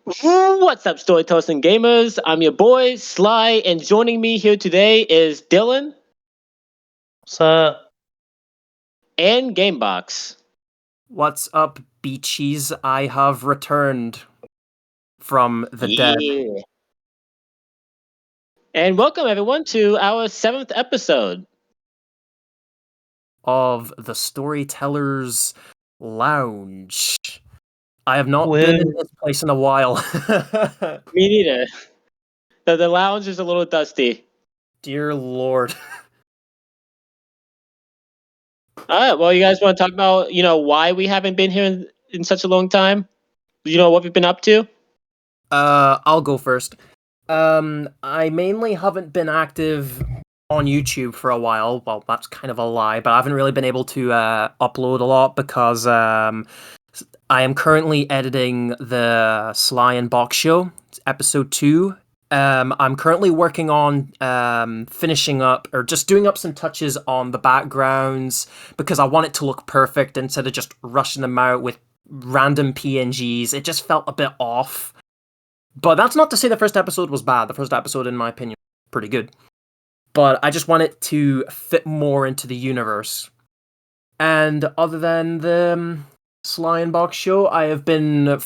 What's up, Storytellers and Gamers? I'm your boy, Sly, and joining me here today is Dylan So, and Gamebox. What's up, beachies? I have returned from the dead. Yeah. And welcome, everyone, to our 7th episode. Of the Storyteller's Lounge. I have not Woo. been in this place in a while. Me neither. The lounge is a little dusty. Dear Lord. Alright, well, you guys want to talk about, why we haven't been here in such a long time? What we've been up to? I'll go first. I mainly haven't been active on YouTube for a while. Well, that's kind of a lie, but I haven't really been able to upload a lot because I am currently editing the Sly and Box show, episode 2. I'm currently working on finishing up or just doing up some touches on the backgrounds because I want it to look perfect instead of just rushing them out with random PNGs. It just felt a bit off. But that's not to say the first episode was bad. The first episode, in my opinion, was pretty good. But I just want it to fit more into the universe. And other than the Sly and Box show, I have been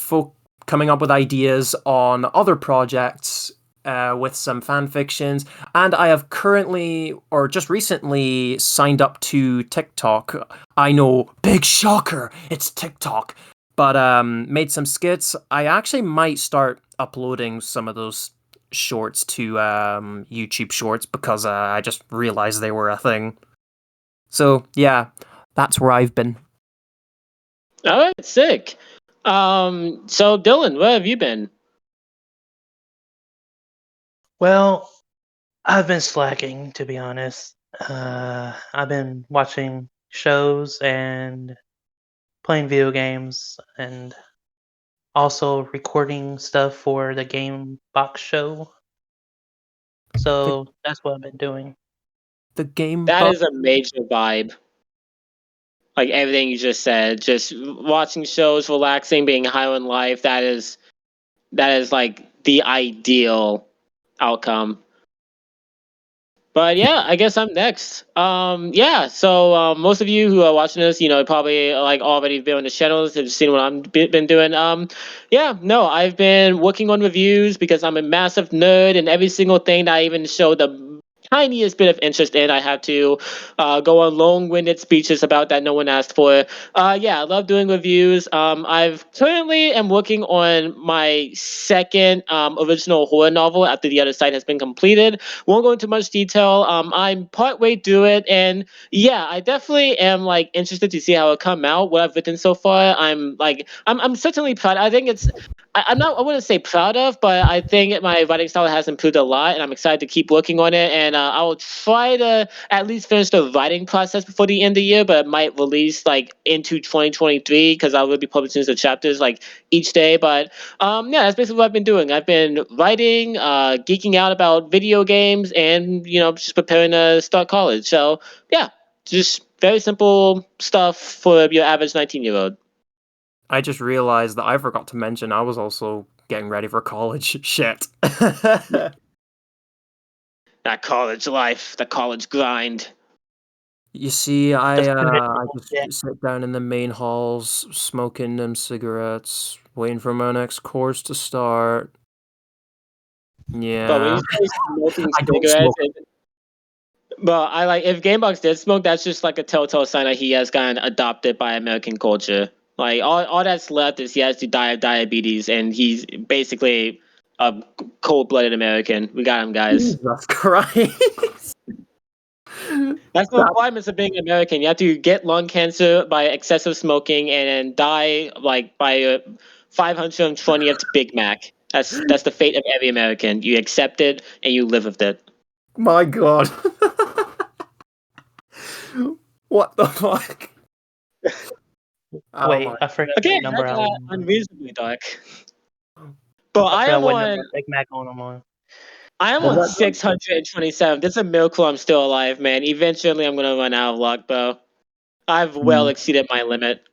coming up with ideas on other projects with some fan fictions. And I have currently, or just recently, signed up to TikTok. I know, big shocker, it's TikTok. But made some skits. I actually might start uploading some of those shorts to YouTube Shorts because I just realized they were a thing. So yeah, that's where I've been. All right, sick. So Dylan, where have you been? Well, I've been slacking, to be honest. I've been watching shows and playing video games and also recording stuff for the Gamebox show. So that's what I've been doing. The game. That is a major vibe. Like everything you just said, just watching shows, relaxing, being high on life. That is like the ideal outcome. But yeah, I guess I'm next. So most of you who are watching this, probably like already been on the channels, have seen what I've been doing. I've been working on reviews because I'm a massive nerd, and every single thing that I even show the tiniest bit of interest in, I have to go on long-winded speeches about that no one asked for. I love doing reviews. I've currently am working on my second original horror novel after the other site has been completed. Won't go into much detail. I'm partway through it, and yeah, I definitely am like interested to see how it come out. What I've written so far, I'm certainly proud. I think it's. I'm not. I wouldn't say proud of, but I think my writing style has improved a lot, and I'm excited to keep working on it. And I will try to at least finish the writing process before the end of the year, but it might release like into 2023 because I will be publishing the chapters like each day. But that's basically what I've been doing. I've been writing, geeking out about video games, and just preparing to start college. So yeah, just very simple stuff for your average 19-year-old. I just realized that I forgot to mention I was also getting ready for college. Shit. That college life, the college grind. You see, I just Yeah. sit down in the main halls, smoking them cigarettes, waiting for my next course to start. But when Yeah. you say smoking I don't cigarettes, smoke. but I like if Gamebox did smoke, that's just like a telltale sign that he has gotten adopted by American culture. Like all that's left is he has to die of diabetes, and he's basically a cold-blooded American. We got him, guys. Jesus Christ. That's the requirements of being American. You have to get lung cancer by excessive smoking and then die like by 520th Big Mac. That's the fate of every American. You accept it and you live with it. My God. What the fuck? Oh Wait, my. I forgot Okay, what number that's I was on. unreasonably dark. But I I forgot am what on. number Big Mac I'm on. I am on 627. This is a miracle I'm still alive, man. Eventually, I'm gonna run out of luck, though. I've well exceeded my limit.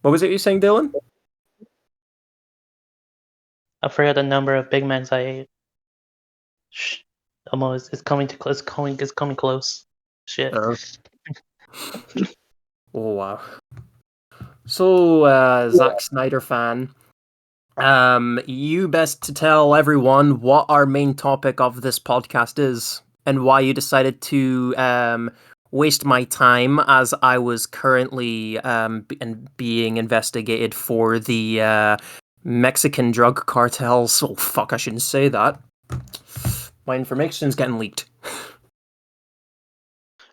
What was it you saying, Dylan? I forgot the number of Big Macs I ate. Almost, it's coming too close. It's coming close. Shit. Oh wow. So, Zack Snyder fan, you best to tell everyone what our main topic of this podcast is and why you decided to waste my time as I was currently being investigated for the Mexican drug cartels. Oh fuck, I shouldn't say that. My information's getting leaked.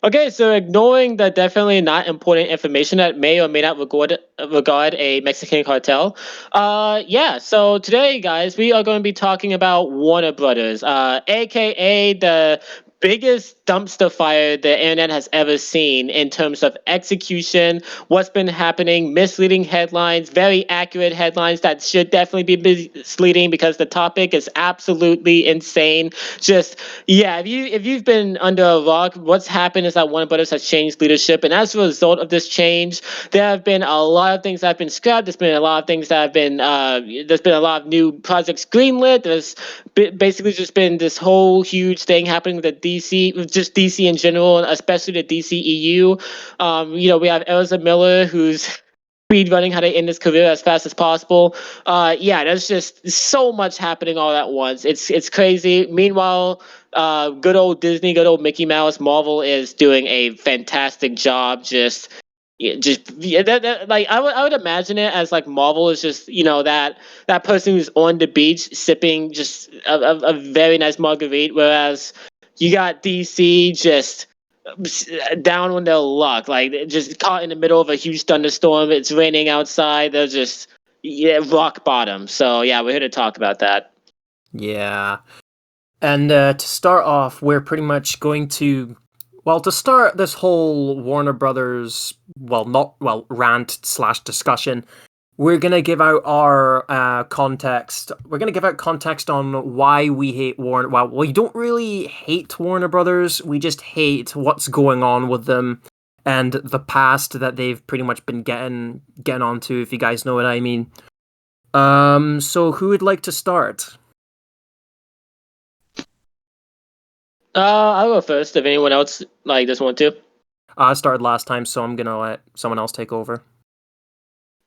Okay, so ignoring the definitely not important information that may or may not regard a Mexican cartel. Yeah, so today, guys, we are going to be talking about Warner Brothers, aka the biggest dumpster fire the internet has ever seen in terms of execution, what's been happening, misleading headlines, very accurate headlines that should definitely be misleading because the topic is absolutely insane. Just yeah, if you've been under a rock, what's happened is that Warner Brothers has changed leadership, and as a result of this change, there have been a lot of things that have been scrapped. There's been a lot of things that have been there's been a lot of new projects greenlit. There's basically just been this whole huge thing happening with the DC, with just DC in general, and especially the DCEU. We have Ezra Miller who's speed running how to end his career as fast as possible. Yeah, there's just so much happening all at once. It's crazy. Meanwhile, good old Disney, good old Mickey Mouse, Marvel is doing a fantastic job. Like I would imagine it as like Marvel is just that person who's on the beach sipping just a very nice margarita, whereas you got DC just down on their luck, like just caught in the middle of a huge thunderstorm. It's raining outside. They're just rock bottom. So yeah, we're here to talk about that. Yeah. And to start off, we're pretty much going to start this whole Warner Brothers, rant/discussion, we're going to give out our context. We're going to give out context on why we hate Warner. Well, we don't really hate Warner Brothers. We just hate what's going on with them and the past that they've pretty much been getting onto, if you guys know what I mean. So who would like to start? I'll go first if anyone else doesn't want to. I started last time, so I'm gonna let someone else take over.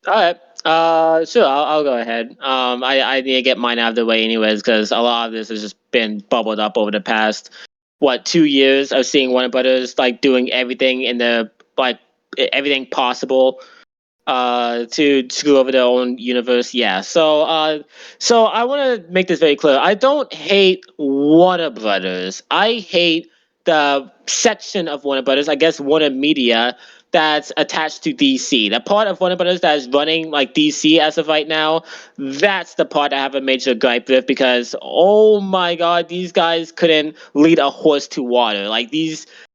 All right. Sure. I'll go ahead. I need to get mine out of the way anyways, because a lot of this has just been bubbled up over the past 2 years of seeing Warner Brothers doing everything in the everything possible to screw over their own universe. Yeah. So I want to make this very clear. I don't hate Warner Brothers. I hate the section of Warner Brothers, I guess Warner Media, that's attached to DC. The part of Warner Brothers that is running DC as of right now, that's the part I have a major gripe with, because oh my god, these guys couldn't lead a horse to water.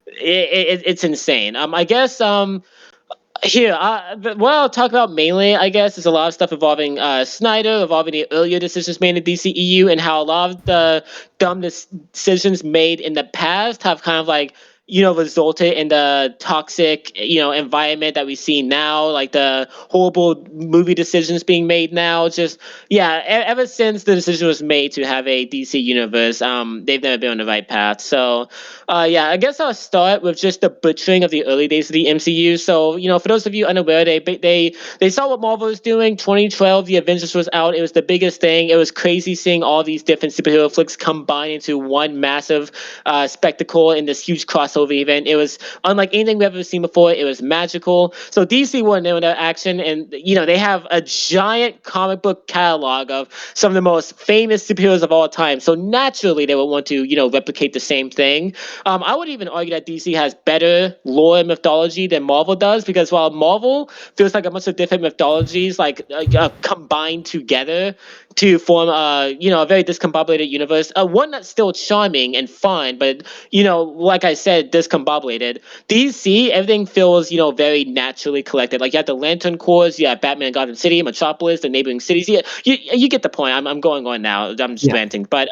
It's insane. I guess here, what I'll talk about mainly, I guess, is a lot of stuff involving Snyder, involving the earlier decisions made in the DCEU, and how a lot of the dumb decisions made in the past have kind of resulted in the toxic, environment that we see now, like the horrible movie decisions being made now. Just, yeah, ever since the decision was made to have a DC universe, they've never been on the right path. So, yeah, I guess I'll start with just the butchering of the early days of the MCU. So, for those of you unaware, they saw what Marvel was doing. 2012, the Avengers was out. It was the biggest thing. It was crazy seeing all these different superhero flicks combine into one massive spectacle in this huge crossover event. It was unlike anything we've ever seen before. It was magical. So DC wanted to know their action, and they have a giant comic book catalog of some of the most famous superheroes of all time. So naturally, they would want to replicate the same thing. I would even argue that DC has better lore and mythology than Marvel does, because while Marvel feels like a bunch of different mythologies combined together to form a very discombobulated universe, one that's still charming and fun, but like I said, discombobulated. DC, everything feels very naturally collected. Like you have the Lantern Corps, you have Batman, Gotham City, Metropolis, the neighboring cities. Yeah, you get the point. I'm going on now. I'm just ranting, but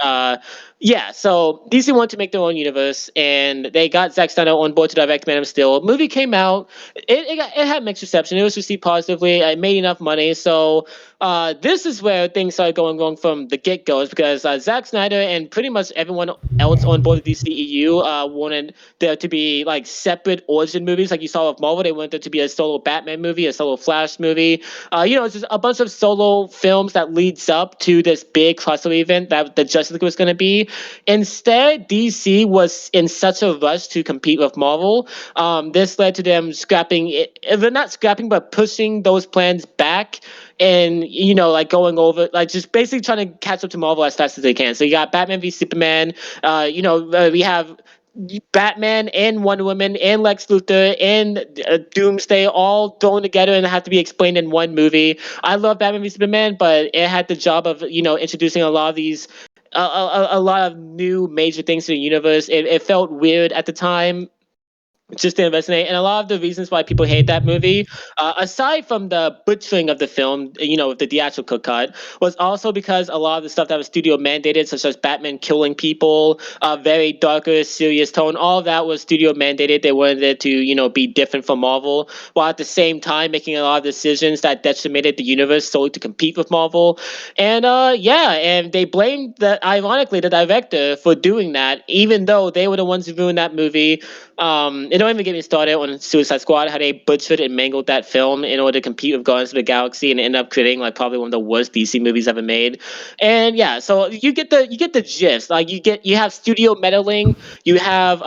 Yeah, so DC wanted to make their own universe, and they got Zack Snyder on board to direct Man of Steel. Movie came out, it had mixed reception. It was received positively. It made enough money, so this is where things started going wrong from the get go. Is because Zack Snyder and pretty much everyone else on board the DCEU wanted there to be like separate origin movies, like you saw with Marvel. They wanted there to be a solo Batman movie, a solo Flash movie. It's just a bunch of solo films that leads up to this big crossover event that the Justice League was going to be. Instead, DC was in such a rush to compete with Marvel. This led to them scrapping it, they're not scrapping, but pushing those plans back and, like going over, like just basically trying to catch up to Marvel as fast as they can. So you got Batman v Superman, we have Batman and Wonder Woman and Lex Luthor and Doomsday all thrown together and have to be explained in one movie. I love Batman v Superman, but it had the job of introducing a lot of these a lot of new major things to the universe. It felt weird at the time. Just didn't resonate, and a lot of the reasons why people hate that movie, aside from the butchering of the film, with the theatrical cut, was also because a lot of the stuff that was studio mandated, such as Batman killing people, very darker, serious tone, all of that was studio mandated. They wanted it to, be different from Marvel, while at the same time making a lot of decisions that decimated the universe solely to compete with Marvel. And and they blamed ironically, the director for doing that, even though they were the ones who ruined that movie. It don't even get me started on Suicide Squad, how they butchered and mangled that film in order to compete with Guardians of the Galaxy and end up creating like probably one of the worst DC movies ever made. And yeah, so you get the gist. Like you have studio meddling, you have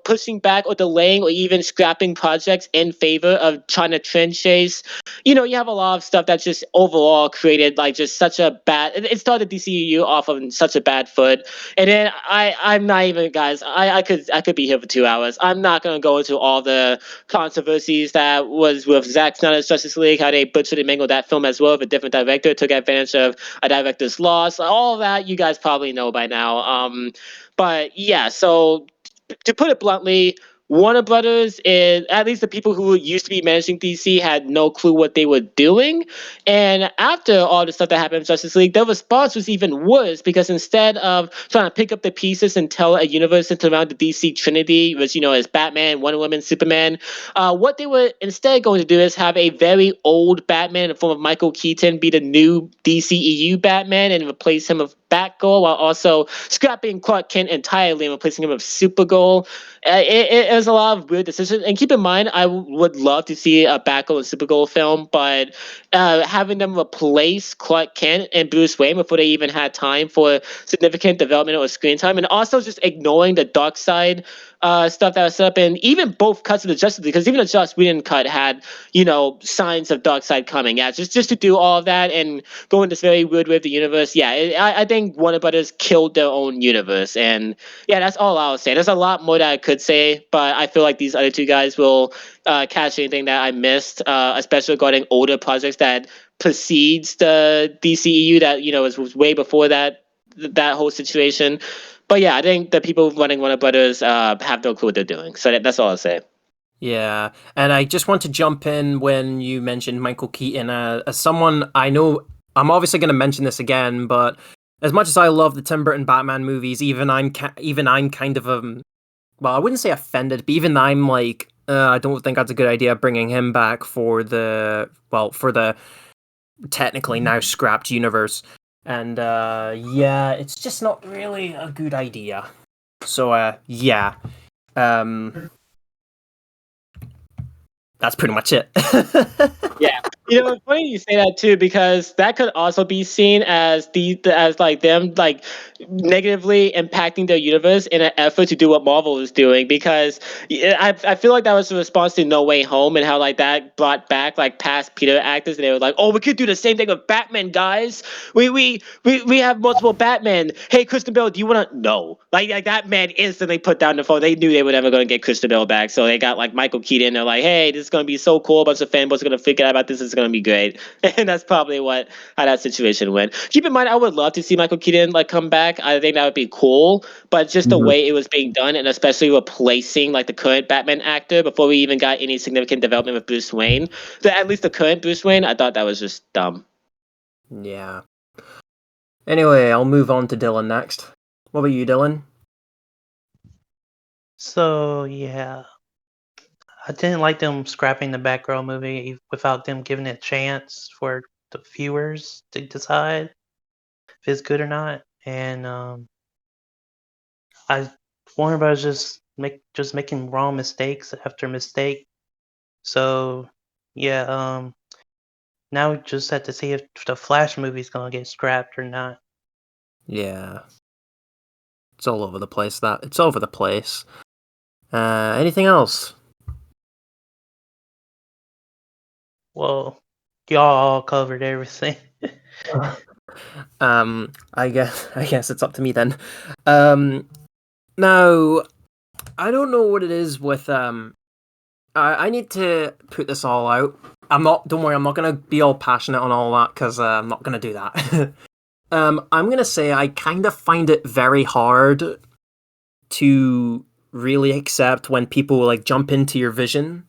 pushing back or delaying or even scrapping projects in favor of trying to trend chase. You have a lot of stuff that just overall created like just such a bad. It started DCU off of such a bad foot, and then I'm not even, guys. I could be here for 2 hours. I'm not gonna go into all the controversies that was with Zack Snyder's Justice League, how they butchered and mangled that film as well. If a different director took advantage of a director's loss, all that you guys probably know by now. But yeah, so to put it bluntly, Warner Brothers is, at least the people who used to be managing DC had no clue what they were doing. And after all the stuff that happened in Justice League, their response was even worse because instead of trying to pick up the pieces and tell a universe centered around the DC Trinity, which is Batman, Wonder Woman, Superman, what they were instead going to do is have a very old Batman in the form of Michael Keaton be the new DCEU Batman and replace him with Batgirl, while also scrapping Clark Kent entirely and replacing him with Supergirl. It was a lot of weird decisions. And keep in mind, I would love to see a Batgirl and Supergirl film, but having them replace Clark Kent and Bruce Wayne before they even had time for significant development or screen time, and also just ignoring the dark side stuff that was set up in even both cuts of the Justice League, because even the Joss Whedon cut had signs of dark side coming. Yeah, just to do all of that and go in this very weird way of the universe. Yeah, I think Warner Brothers killed their own universe, and yeah, that's all I'll say. There's a lot more that I could say, but I feel like these other two guys will catch anything that I missed, especially regarding older projects that precedes the DCEU that was way before that whole situation. But yeah, I think the people running Warner Brothers have no clue what they're doing. So that's all I'll say. Yeah, and I just want to jump in when you mentioned Michael Keaton. As someone I know, I'm obviously going to mention this again, but as much as I love the Tim Burton Batman movies, even I'm kind of well, I wouldn't say offended, but even I'm like, I don't think that's a good idea bringing him back for the technically now scrapped universe. And yeah, it's just not really a good idea. So yeah. That's pretty much it. Yeah, it's funny you say that too, because that could also be seen as them like negatively impacting their universe in an effort to do what Marvel is doing. Because I feel like that was a response to No Way Home and how like that brought back like past Peter actors, and they were like, oh, we could do the same thing with Batman, guys. We have multiple Batman. Hey, Christian Bale, do you want to? No, like that man instantly put down the phone. They knew they were never going to get Christian Bale back, so they got like Michael Keaton. They're like, hey, this is going to be so cool. A bunch of fanboys are going to figure out about this. It's going to be great. And that's probably how that situation went. Keep in mind, I would love to see Michael Keaton like come back. I think that would be cool, but just the way it was being done, and especially replacing like the current Batman actor before we even got any significant development with Bruce Wayne, at least the current Bruce Wayne, I thought that was just dumb. Yeah. Anyway, I'll move on to Dylan next. What about you, Dylan? So yeah, I didn't like them scrapping the Batgirl movie without them giving it a chance for the viewers to decide if it's good or not. And I Warner Bros. Just making wrong mistakes after mistake. So yeah, now we just have to see if the Flash movie's gonna get scrapped or not. Yeah, it's all over the place. It's all over the place. Anything else? Well, y'all all covered everything. I guess it's up to me then. Now I don't know what it is with I need to put this all out. Don't worry, I'm not gonna be all passionate on all that because I'm not gonna do that. I'm gonna say I kind of find it very hard to really accept when people like jump into your vision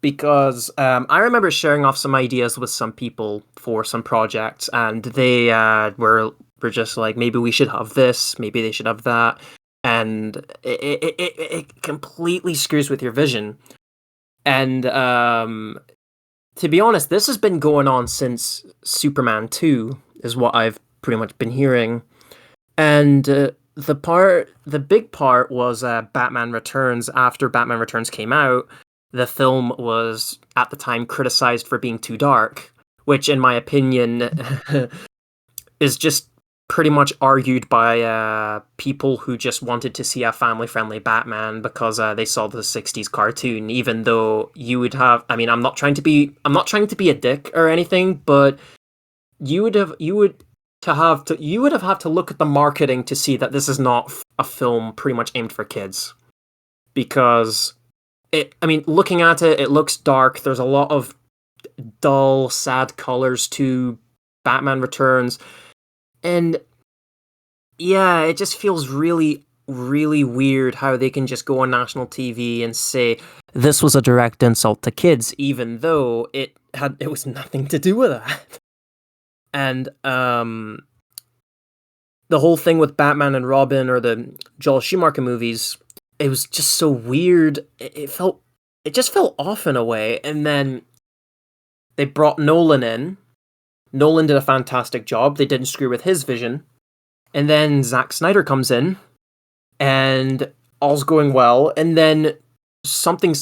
because I remember sharing off some ideas with some people for some projects, and they were just like, maybe we should have this, maybe they should have that, and it completely screws with your vision. And to be honest, this has been going on since Superman 2, is what I've pretty much been hearing. And the big part was Batman Returns. After Batman Returns came out, the film was at the time criticized for being too dark, which, in my opinion, is just pretty much argued by people who just wanted to see a family-friendly Batman because they saw the '60s cartoon. Even though you would have, I mean, I'm not trying to be a dick or anything, but you would have had to look at the marketing to see that this is not a film pretty much aimed for kids, because looking at it, it looks dark. There's a lot of dull, sad colors to Batman Returns. And yeah, it just feels really, really weird how they can just go on national TV and say this was a direct insult to kids, even though it was nothing to do with that. And the whole thing with Batman and Robin or the Joel Schumacher movies, it was just so weird. It just felt off in a way. And then they brought Nolan in. Nolan did a fantastic job. They didn't screw with his vision. And then Zack Snyder comes in, and all's going well. And then something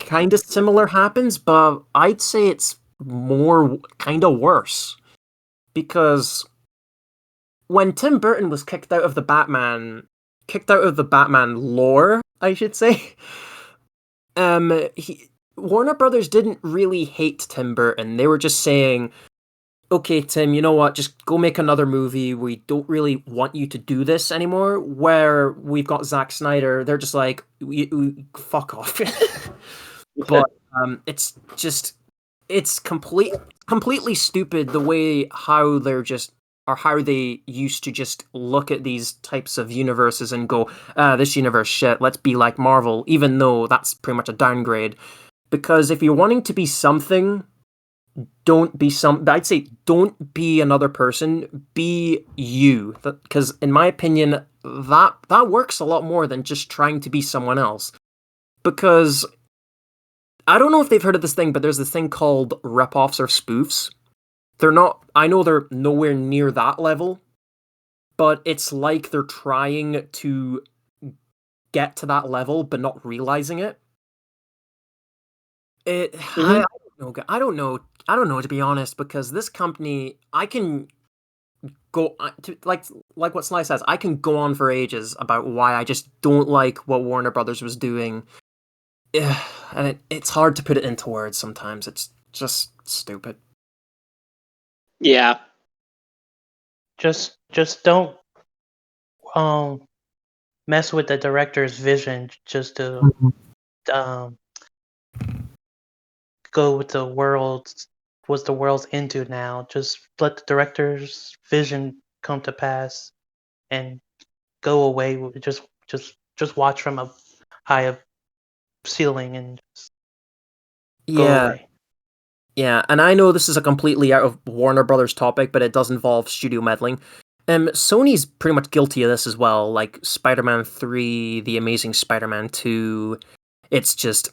kind of similar happens, but I'd say it's more kind of worse. Because when Tim Burton was kicked out of the Batman lore, I should say, Warner Brothers didn't really hate Tim Burton. They were just saying, okay, Tim, you know what? Just go make another movie. We don't really want you to do this anymore. Where we've got Zack Snyder, they're just like, we fuck off. But it's completely stupid the way how how they used to just look at these types of universes and go, this universe shit, let's be like Marvel, even though that's pretty much a downgrade. Because if you're wanting to be something, I'd say don't be another person, be you. Because in my opinion, that works a lot more than just trying to be someone else. Because I don't know if they've heard of this thing, but there's this thing called rip-offs or spoofs. I know they're nowhere near that level, but it's like they're trying to get to that level, but not realizing it. I don't know, to be honest, because this company, I can go like what Sly says, I can go on for ages about why I just don't like what Warner Brothers was doing. And it's hard to put it into words sometimes. It's just stupid. Yeah. Just don't mess with the director's vision just to go with what the world's into now. Just let the director's vision come to pass and go away with just watch from a high ceiling and go away. Yeah, and I know this is a completely out of Warner Brothers topic, but it does involve studio meddling. Sony's pretty much guilty of this as well. Like Spider-Man 3, The Amazing Spider-Man 2. It's just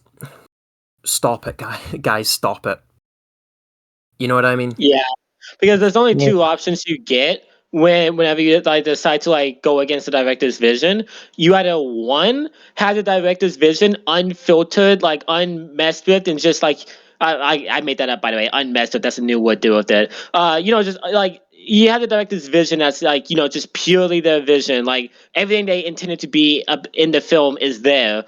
stop it, guys, stop it. You know what I mean? Yeah, because there's only Yeah. two options you get whenever you like decide to like go against the director's vision. You either one have the director's vision unfiltered, like unmessed with, and just like I made that up by the way, unmessed with. That's a new word to do with it. Just like you have the director's vision that's like just purely their vision, like everything they intended to be in the film is there,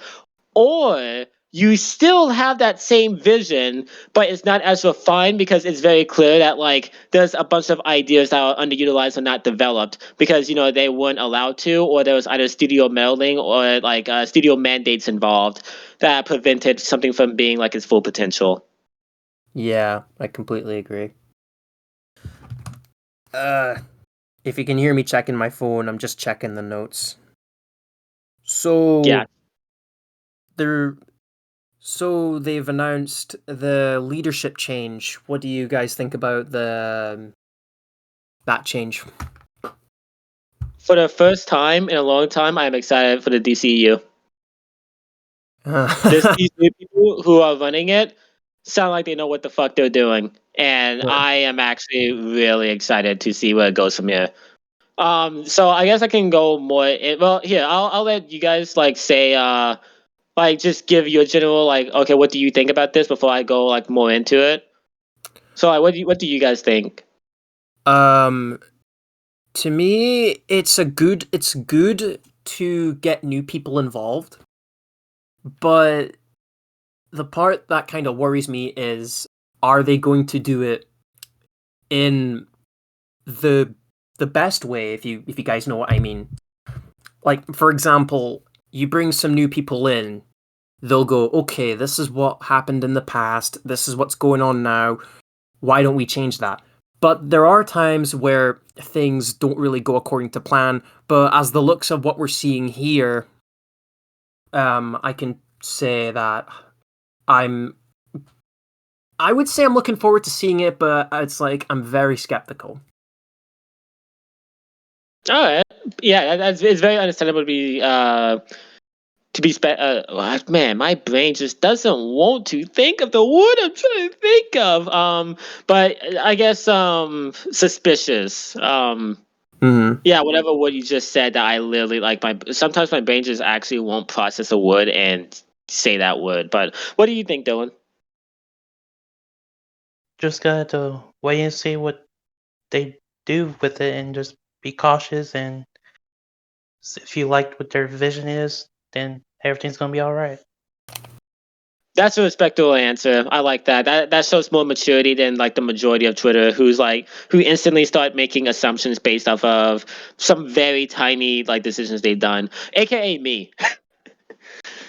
or you still have that same vision, but it's not as refined because it's very clear that like there's a bunch of ideas that are underutilized or not developed because they weren't allowed to, or there was either studio meddling or like studio mandates involved that prevented something from being like its full potential. Yeah, I completely agree. If you can hear me checking my phone, I'm just checking the notes. So Yeah. they've announced the leadership change. What do you guys think about that change? For the first time in a long time, I'm excited for the DCU. These new people who are running it sound like they know what the fuck they're doing, and Yeah. I am actually really excited to see where it goes from here. So I guess I can go more. Here I'll let you guys like say like just give you a general like okay, what do you think about this before I go like more into it. So like, what do you guys think? To me, it's good to get new people involved, but the part that kind of worries me is, are they going to do it in the best way? If you guys know what I mean. Like, for example, you bring some new people in, they'll go, okay, this is what happened in the past, this is what's going on now, why don't we change that? But there are times where things don't really go according to plan, but as the looks of what we're seeing here, I can say that I would say I'm looking forward to seeing it, but it's like I'm very skeptical. All right, yeah, it's very understandable to be man, my brain just doesn't want to think of the word I'm trying to think of. But I guess suspicious. Yeah, whatever word you just said that I literally like sometimes my brain just actually won't process a word and say that word. But what do you think, Dylan? Just got to wait and see what they do with it, and just be cautious. And if you liked what their vision is, then everything's gonna be all right. That's a respectable answer. I like that. That shows more maturity than like the majority of Twitter, who instantly start making assumptions based off of some very tiny like decisions they've done, aka me.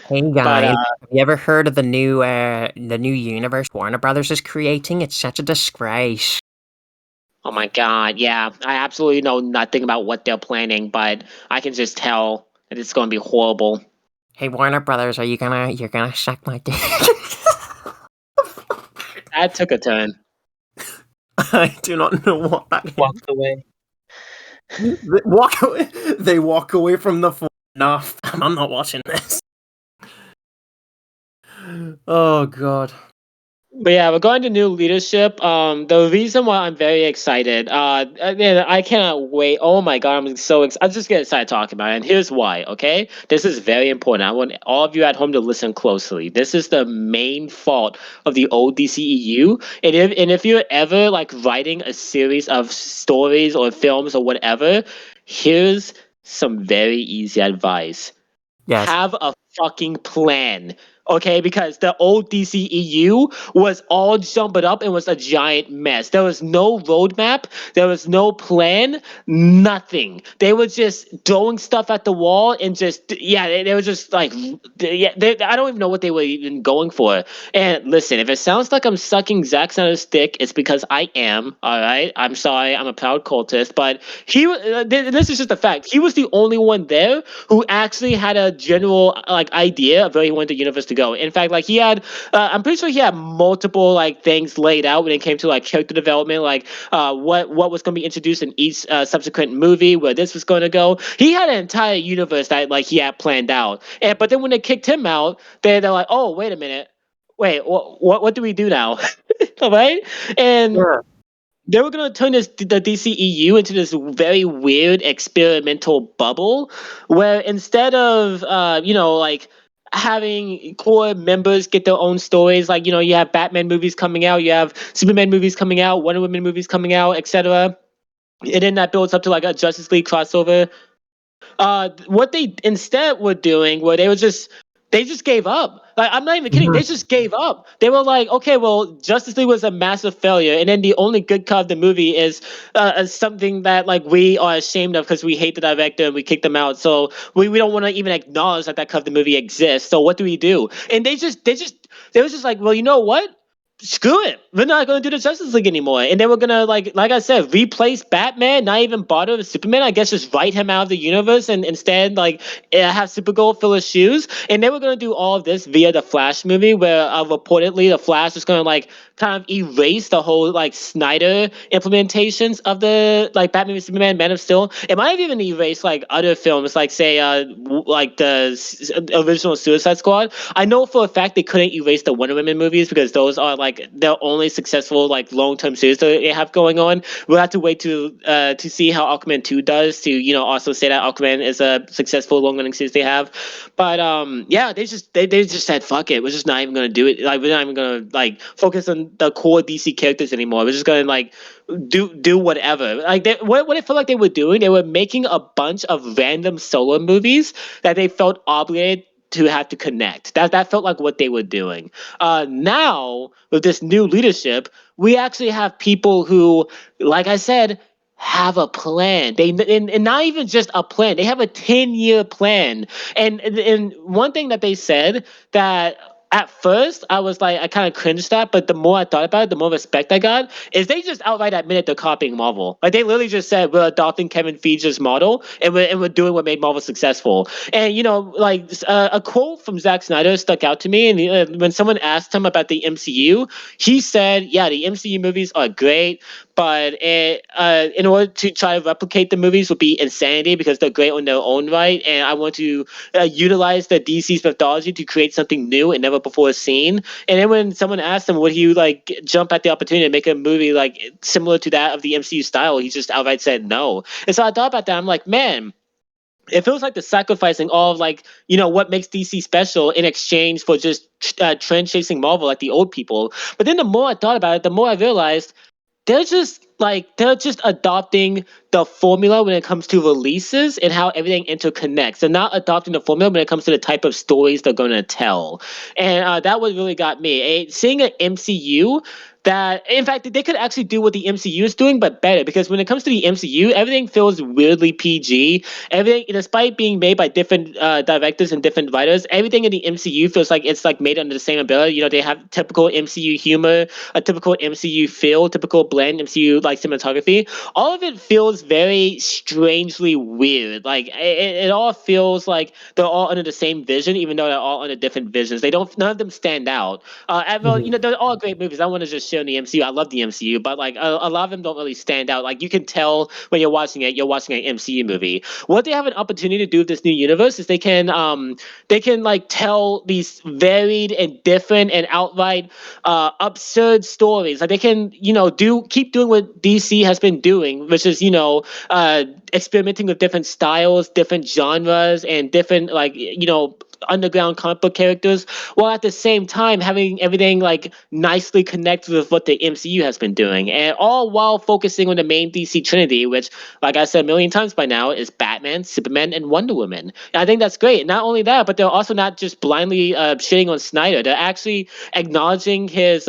Hey guys, have you ever heard of the new universe Warner Brothers is creating? It's such a disgrace. Oh my god, yeah. I absolutely know nothing about what they're planning, but I can just tell that it's going to be horrible. Hey Warner Brothers, you're gonna suck my dick? That took a turn. I do not know what that is. Walked away. They walk away from the phone. Nah, I'm not watching this. Oh god. But yeah, we're going to new leadership. The reason why I'm very excited, man, I cannot wait. Oh my god, I'm just getting excited talking about it. And here's why. Okay, this is very important. I want all of you at home to listen closely. This is the main fault of the old DCEU. And if you're ever like writing a series of stories or films or whatever, here's some very easy advice. Yes. Have a fucking plan. Okay, because the old DCEU was all jumbled up and was a giant mess. There was no roadmap, there was no plan, nothing. They were just throwing stuff at the wall and they were just like, I don't even know what they were even going for. And listen, if it sounds like I'm sucking Zack Snyder's dick, it's because I am. All right, I'm sorry, I'm a proud cultist, but this is just a fact. He was the only one there who actually had a general like idea of where he wanted the universe to to go. In fact, like he had, I'm pretty sure he had multiple like things laid out when it came to like character development, like what was going to be introduced in each subsequent movie, where this was going to go. He had an entire universe that like he had planned out, and but then when they kicked him out, they're like, oh wait a minute, wait, what do we do now? Right? And Sure. they were going to turn the DCEU into this very weird experimental bubble where instead of like having core members get their own stories, like you have Batman movies coming out, you have Superman movies coming out, Wonder Woman movies coming out, etc., and then that builds up to like a Justice League crossover. What they instead were doing, where they just gave up. Like, I'm not even kidding. They just gave up. They were like, okay, well, Justice League was a massive failure, and then the only good cut of the movie is something that like we are ashamed of because we hate the director and we kicked them out. So we don't want to even acknowledge that cut of the movie exists. So what do we do? And they was just like, well, you know what? Screw it. We're not going to do the Justice League anymore. And they were going to, like I said, replace Batman, not even bother with Superman. I guess just write him out of the universe and instead, like, have Supergirl fill his shoes. And they were going to do all of this via the Flash movie, where reportedly the Flash is going to, like, kind of erase the whole, like, Snyder implementations of the, like, Batman v Superman, Man of Steel. It might have even erased, like, other films, like, say, like the original Suicide Squad. I know for a fact they couldn't erase the Wonder Woman movies because those are, like, their only successful like long-term series that they have going on. We'll have to wait to see how Aquaman 2 does to also say that Aquaman is a successful long-running series they have. But yeah, they just said fuck it. We're just not even gonna do it. Like, we're not even gonna like focus on the core DC characters anymore. We're just gonna like do whatever. Like what it felt like they were doing, they were making a bunch of random solo movies that they felt obligated to have to connect. That felt like what they were doing. Now with this new leadership, we actually have people who, like I said, have a plan. And not even just a plan. They have a 10-year plan. And one thing that they said that at first I was like, I kind of cringed at, but the more I thought about it, the more respect I got, is they just outright admitted they're copying Marvel. Like, they literally just said, we're adopting Kevin Feige's model and we're doing what made Marvel successful. And like a quote from Zack Snyder stuck out to me. And when someone asked him about the MCU, he said, yeah, the MCU movies are great, but in order to try to replicate the movies would be insanity because they're great on their own right. And I want to utilize the DC's mythology to create something new and never before seen. And then when someone asked him, would he like jump at the opportunity to make a movie like similar to that of the MCU style, he just outright said no. And so I thought about that. I'm like, man, it feels like the sacrificing all of like what makes DC special in exchange for just trend chasing Marvel like the old people. But then the more I thought about it, the more I realized they're just adopting the formula when it comes to releases and how everything interconnects. They're not adopting the formula when it comes to the type of stories they're going to tell. And that what really got me. Seeing an MCU that, in fact, they could actually do what the MCU is doing, but better. Because when it comes to the MCU, everything feels weirdly PG. Everything, despite being made by different directors and different writers, everything in the MCU feels like it's like made under the same umbrella. They have typical MCU humor, a typical MCU feel, typical blend MCU like cinematography. All of it feels very strangely weird. Like it all feels like they're all under the same vision, even though they're all under different visions. None of them stand out. They're all great movies. I want to just share in the MCU. I love the MCU, but like a lot of them don't really stand out. Like, you can tell when you're watching an MCU movie. What they have an opportunity to do with this new universe is they can like tell these varied and different and outright absurd stories. Like, they can keep doing what DC has been doing, which is experimenting with different styles, different genres, and different underground comic book characters, while at the same time having everything like nicely connected with what the MCU has been doing, and all while focusing on the main DC trinity, which, like I said a million times by now, is Batman, Superman, and Wonder Woman. And I think that's great. Not only that, but they're also not just blindly shitting on Snyder. They're actually acknowledging his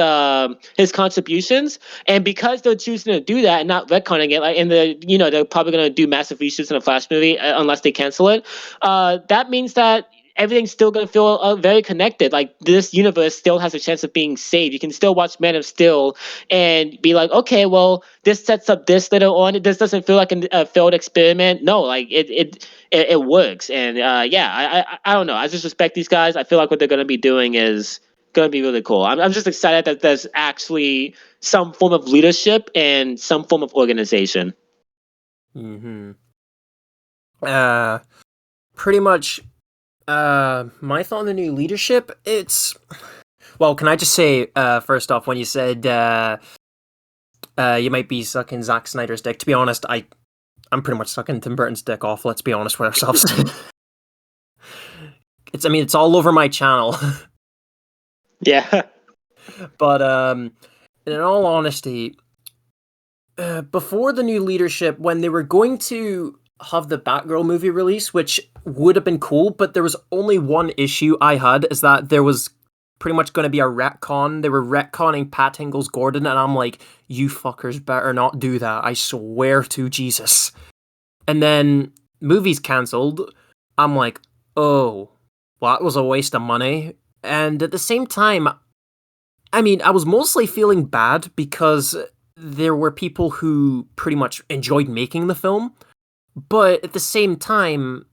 contributions, and because they're choosing to do that and not retconning it, like they're probably going to do massive reshoots in a Flash movie unless they cancel it. That means that everything's still gonna feel very connected. Like this universe still has a chance of being saved. You can still watch Man of Steel and be like, okay, well, this sets up this later on. This doesn't feel like a failed experiment. No, like it works. And I don't know. I just respect these guys. I feel like what they're gonna be doing is gonna be really cool. I'm just excited that there's actually some form of leadership and some form of organization. Pretty much. My thought on the new leadership. It's well. Can I just say first off, when you said you might be sucking Zack Snyder's dick. To be honest, I'm pretty much sucking Tim Burton's dick off. Let's be honest with ourselves. It's all over my channel. Yeah. But in all honesty, before the new leadership, when they were going to have the Batgirl movie release, which would have been cool, but there was only one issue I had, is that there was pretty much going to be a retcon. They were retconning Pat Hingle's Gordon, and I'm like, you fuckers better not do that. I swear to Jesus. And then movies cancelled. I'm like, oh, well, that was a waste of money. And at the same time, I mean, I was mostly feeling bad because there were people who pretty much enjoyed making the film. But at the same time,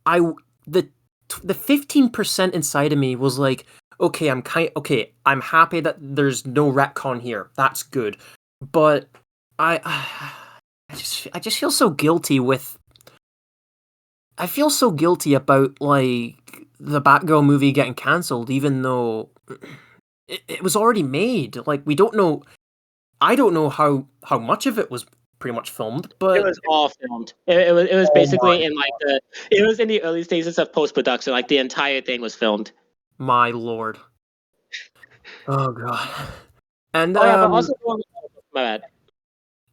the 15% inside of me was like, okay, I'm happy that there's no retcon here. That's good. But I just feel so guilty with. I feel so guilty about like the Batgirl movie getting cancelled, even though it was already made. Like we don't know. I don't know how much of it was pretty much filmed, but it was all filmed. It was basically in like it was in the early stages of post production. Like the entire thing was filmed. My lord. Oh god. And but also my bad.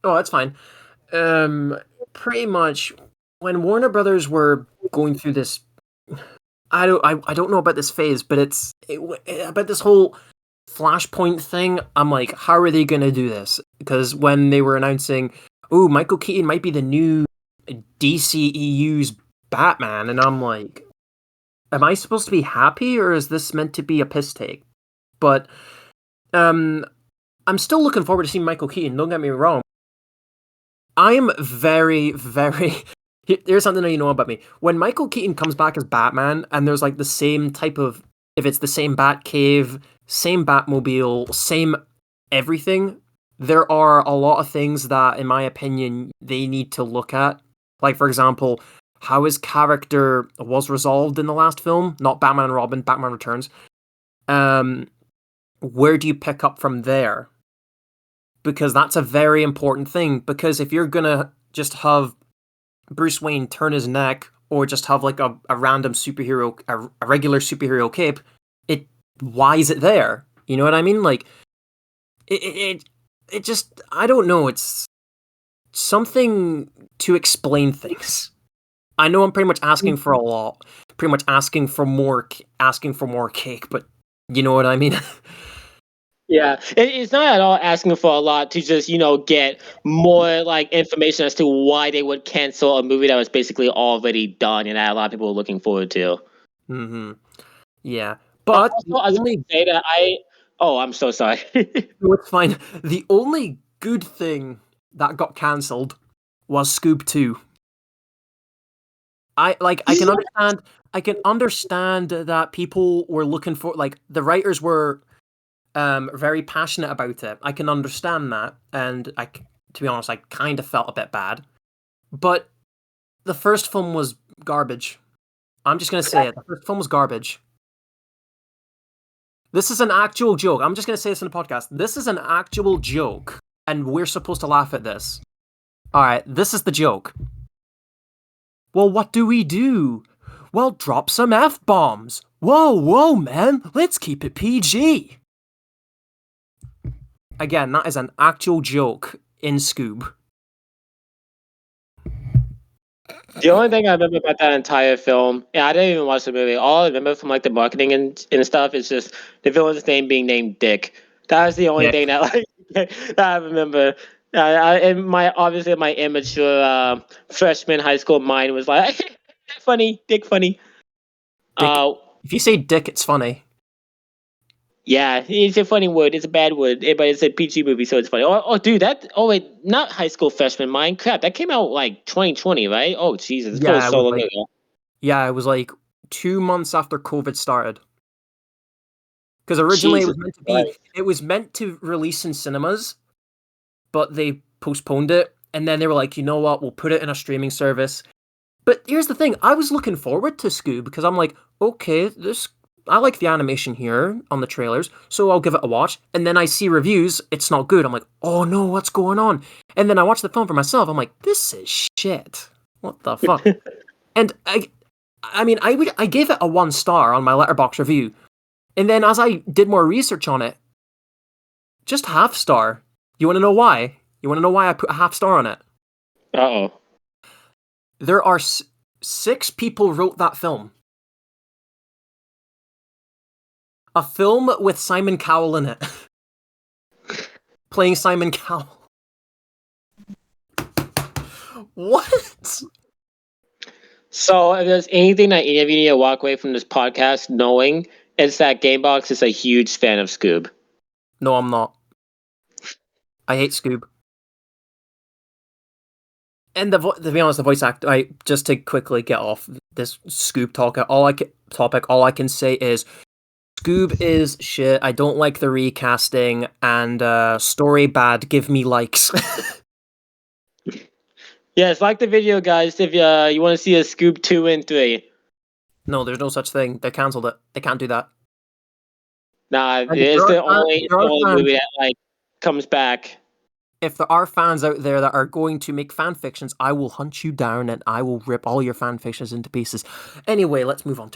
Oh, that's fine. Pretty much when Warner Brothers were going through this, I don't know about this phase, but about this whole Flashpoint thing. I'm like, how are they gonna do this? Because when they were announcing, oh, Michael Keaton might be the new DCEU's Batman, and I'm like, am I supposed to be happy, or is this meant to be a piss take? But I'm still looking forward to seeing Michael Keaton. Don't get me wrong. I am very, very. Here's something that you know about me. When Michael Keaton comes back as Batman, and there's like the same type of, if it's the same Batcave, same Batmobile, same everything, there are a lot of things that, in my opinion, they need to look at. Like, for example, how his character was resolved in the last film, not Batman and Robin, Batman Returns. Where do you pick up from there? Because that's a very important thing. Because if you're gonna just have Bruce Wayne turn his neck, or just have like a random superhero, a regular superhero cape, why is it there? You know what I mean? Like, it just, I don't know. It's something to explain things. I know I'm pretty much asking for a lot, pretty much asking for more cake, but you know what I mean? Yeah, it's not at all asking for a lot to just, get more like information as to why they would cancel a movie that was basically already done and that a lot of people were looking forward to. Mm-hmm. Yeah, but also, I was going to say that I'm so sorry. No, it's fine. The only good thing that got cancelled was Scoob 2. I can understand that people were looking for, like, the writers were very passionate about it. I can understand that, and to be honest, I kind of felt a bit bad. But the first film was garbage. I'm just gonna say it. The first film was garbage. This is an actual joke. I'm just gonna say this in the podcast. This is an actual joke, and we're supposed to laugh at this. Alright, this is the joke. Well, what do we do? Well, drop some F-bombs. Whoa, man. Let's keep it PG. Again, that is an actual joke in Scoob. The only thing I remember about that entire film, I didn't even watch the movie. All I remember from like the marketing and stuff is just the villain's name being named Dick. That was the only thing that that I remember. And my immature freshman high school mind was like, funny, Dick, funny. If you say dick, it's funny. Yeah, it's a funny word. It's a bad word, but it's a PG movie, so it's funny. Dude, wait, not High School Freshman. Mind crap, that came out like 2020, right? Oh, Jesus, it feels so long ago. Yeah, it was like 2 months after COVID started. Because originally it was meant to release in cinemas, but they postponed it, and then they were like, you know what, we'll put it in a streaming service. But here's the thing, I was looking forward to Scoob because I'm like, okay, I like the animation here on the trailers, so I'll give it a watch. And then I see reviews, it's not good. I'm like, oh no, what's going on? And then I watch the film for myself. I'm like, this is shit. What the fuck? And I gave it a 1 star on my Letterboxd review. And then as I did more research on it, just half star. You want to know why? You want to know why I put a half star on it? Uh-oh. There are 6 people wrote that film. A film with Simon Cowell in it. Playing Simon Cowell. What? So, if there's anything that any of you need to walk away from this podcast knowing, it's that Gamebox is a huge fan of Scoob. No, I'm not. I hate Scoob. And to be honest, the voice actor. Just to quickly get off this Scoob topic, all I can say is Scoob is shit. I don't like the recasting, and story bad. Give me likes. Yes, like the video, guys, if you want to see a Scoob 2 and 3. No, there's no such thing. They cancelled it. They can't do that. Nah, And it's the only movie that, like, comes back. If there are fans out there that are going to make fan fictions, I will hunt you down and I will rip all your fan fictions into pieces. Anyway, let's move on.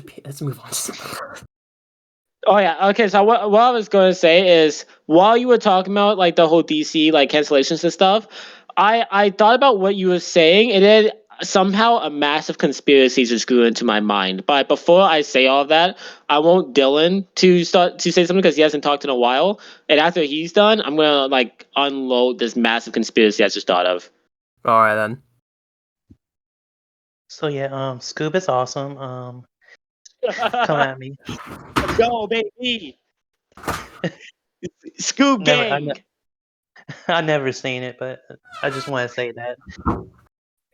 Oh yeah, okay. So what I was going to say is, while you were talking about like the whole DC like cancellations and stuff, I thought about what you were saying, and then somehow a massive conspiracy just grew into my mind. But before I say all of that, I want Dylan to start to say something because he hasn't talked in a while. And after he's done, I'm gonna like unload this massive conspiracy I just thought of. All right then. So yeah, Scoob is awesome. Come at me. Let's go, baby. Scoob gang. I never seen it, but I just want to say that.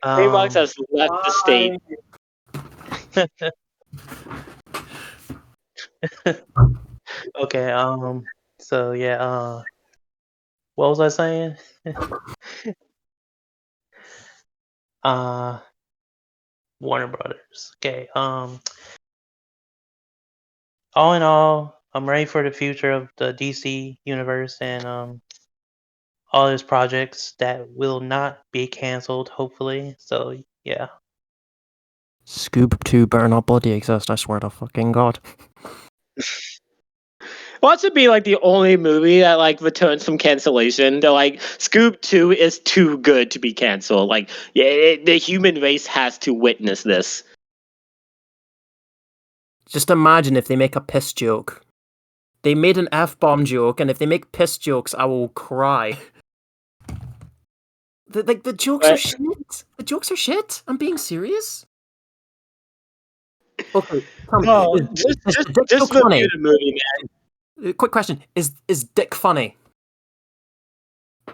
Gamebox has left the state. Okay. So yeah. What was I saying? Warner Brothers. Okay. All in all, I'm ready for the future of the DC universe and all those projects that will not be canceled, hopefully. So yeah. Scoob 2 better not bloody exist, I swear to fucking God. Watch it be like the only movie that like returns from cancellation. They're like, Scoob 2 is too good to be canceled. Like, yeah, the human race has to witness this. Just imagine if they make a piss joke. They made an F-bomb joke, and if they make piss jokes, I will cry. The jokes are shit. The jokes are shit. I'm being serious. Okay, tell me, No, just review the movie, man. Quick question: Is dick funny?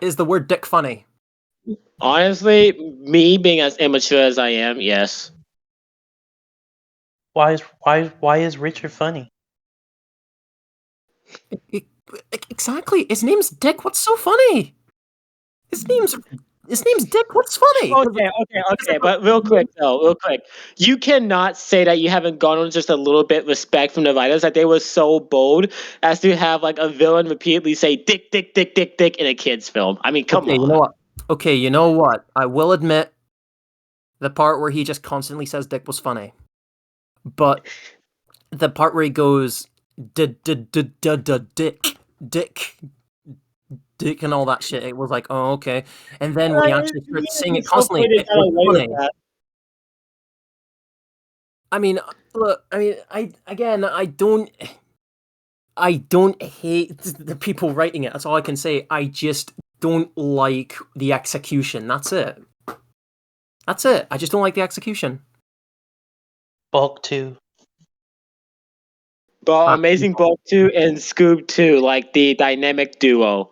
Is the word dick funny? Honestly, me being as immature as I am, yes. Why is Richard funny? Exactly. His name's Dick. What's so funny? His name's Dick. What's funny? Okay. But real quick. You cannot say that you haven't gone on just a little bit respect from the writers, that they were so bold as to have like a villain repeatedly say dick, dick, dick, dick, dick in a kid's film. I mean, come on. You know what? Okay, you know what? I will admit the part where he just constantly says dick was funny. But the part where he goes dick and all that shit, it was like, oh, okay. And then when he actually started saying it constantly, it was funny. I mean, look, I don't hate the people writing it. That's all I can say. I just don't like the execution. That's it. I just don't like the execution. Bulk 2. But Amazing Bulk 2 and Scoob 2, like the dynamic duo.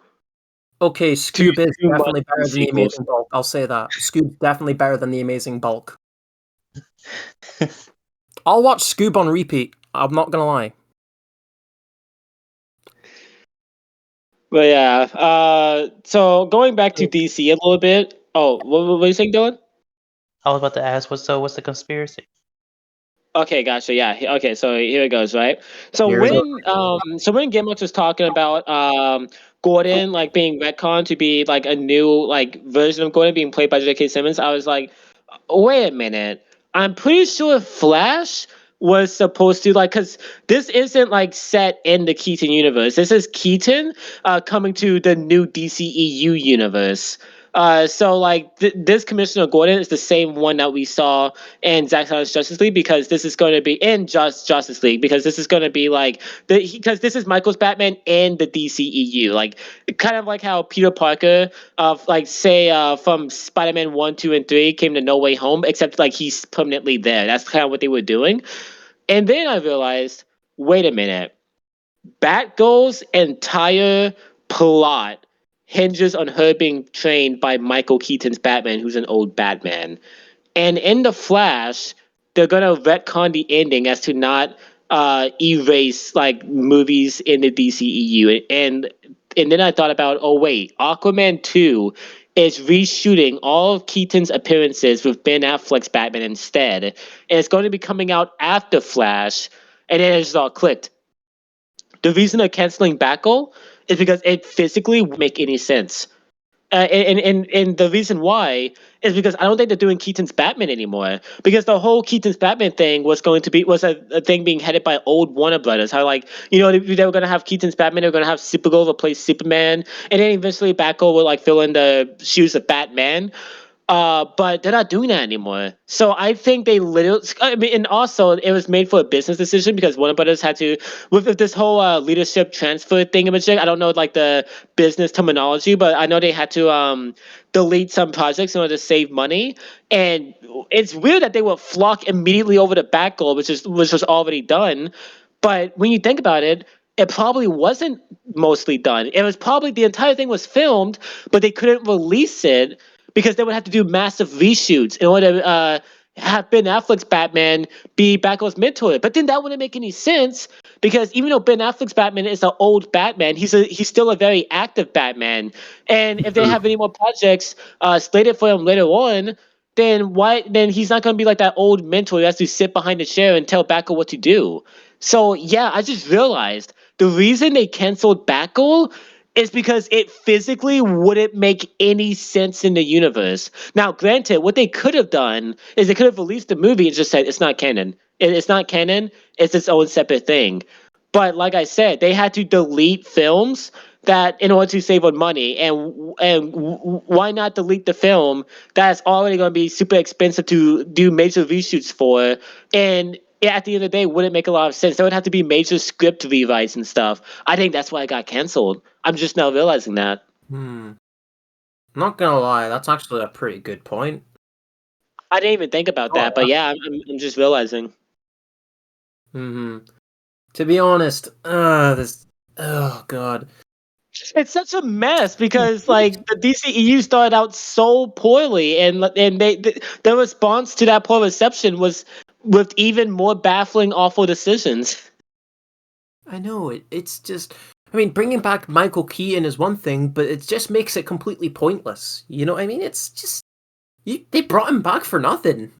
Okay, Scoob is Too definitely much better than the sequels. Amazing Bulk. I'll say that. Scoob's definitely better than the Amazing Bulk. I'll watch Scoob on repeat. I'm not gonna lie. But yeah, so going back to DC a little bit. Oh, what were you saying, Dylan? I was about to ask, what's the conspiracy? Okay, gotcha. Yeah. Okay, so here it goes, right? So Here's it. when Gamebox was talking about Gordon like being retconned to be like a new like version of Gordon being played by J.K. Simmons, I was like, wait a minute. I'm pretty sure Flash was supposed to like because this isn't like set in the Keaton universe. This is Keaton coming to the new DCEU universe. So like this Commissioner Gordon is the same one that we saw in Zack Snyder's Justice League because this is going to be in Justice League because this is going to be like because this is Michael's Batman in the DCEU, like kind of like how Peter Parker like say from Spider-Man 1, 2, and 3 came to No Way Home, except like he's permanently there. That's kind of what they were doing. And then I realized, wait a minute, Batgirl's entire plot hinges on her being trained by Michael Keaton's Batman, who's an old Batman. And in the Flash, they're gonna retcon the ending as to not erase like movies in the DCEU. And then I thought about, oh wait, Aquaman 2 is reshooting all of Keaton's appearances with Ben Affleck's Batman instead, and it's going to be coming out after Flash. And then it just all clicked. The reason they're canceling Batgirl is because it physically won't make any sense. And the reason why is because I don't think they're doing Keaton's Batman anymore. Because the whole Keaton's Batman thing was a thing being headed by old Warner Brothers. How like they were gonna have Keaton's Batman, they were gonna have Supergirl replace Superman, and then eventually Batgirl would like fill in the shoes of Batman. But they're not doing that anymore. So I think they literally. I mean, and also it was made for a business decision because Warner Brothers had to with this whole leadership transfer thing. I don't know like the business terminology, but I know they had to delete some projects in order to save money. And it's weird that they would flock immediately over to Batgirl, which was already done. But when you think about it, it probably wasn't mostly done. It was probably the entire thing was filmed, but they couldn't release it because they would have to do massive reshoots in order to have Ben Affleck's Batman be Batgirl's mentor. But then that wouldn't make any sense because even though Ben Affleck's Batman is an old Batman, he's still a very active Batman. And if they have any more projects slated for him later on, then he's not going to be like that old mentor who has to sit behind the chair and tell Batgirl what to do. So yeah, I just realized the reason they canceled Batgirl is because it physically wouldn't make any sense in the universe. Now, granted, what they could have done is they could have released the movie and just said it's not canon. It's not canon. It's its own separate thing. But like I said, they had to delete films that in order to save on money. And why not delete the film that's already going to be super expensive to do major reshoots for? And at the end of the day, wouldn't make a lot of sense. There would have to be major script rewrites and stuff. I think that's why it got canceled. I'm just now realizing that. I'm not gonna lie, that's actually a pretty good point. I didn't even think about that, but yeah, I'm just realizing. To be honest, oh god. It's such a mess because like the DCEU started out so poorly, and the response to that poor reception was with even more baffling, awful decisions. I know it's just. I mean, bringing back Michael Keaton is one thing, but it just makes it completely pointless. You know what I mean? It's just they brought him back for nothing.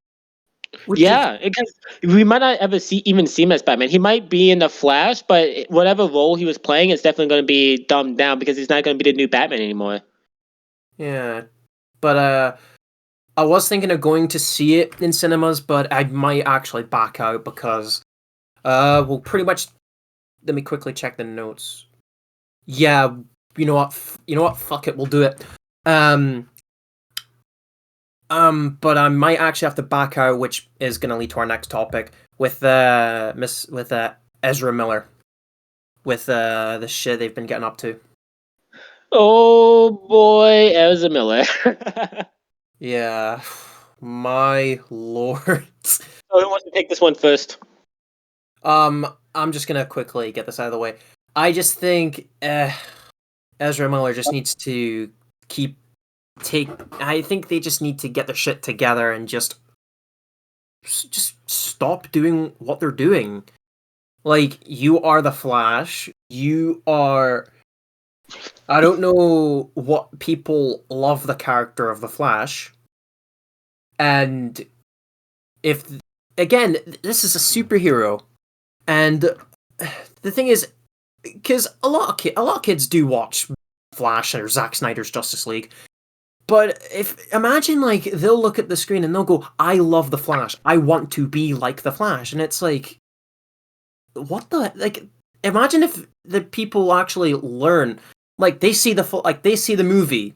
Yeah, because we might not ever see him as Batman. He might be in the Flash, but whatever role he was playing is definitely going to be dumbed down because he's not going to be the new Batman anymore. Yeah, but I was thinking of going to see it in cinemas, but I might actually back out because well, pretty much. Let me quickly check the notes. Yeah, you know what? Fuck it, we'll do it. But I might actually have to back out, which is going to lead to our next topic with Ezra Miller, with the shit they've been getting up to. Oh boy, Ezra Miller. Yeah, my lord. So who wants to take this one first? I'm just gonna quickly get this out of the way. I just think Ezra Miller just needs to I think they just need to get their shit together and just stop doing what they're doing. Like, you are the Flash. You are. I don't know what people love the character of the Flash. And if, again, this is a superhero. And the thing is, because a lot of kids do watch Flash or Zack Snyder's Justice League. But imagine, like, they'll look at the screen and they'll go, I love the Flash. I want to be like the Flash. And it's like, what the, like, imagine if the people actually learn, like, they see the movie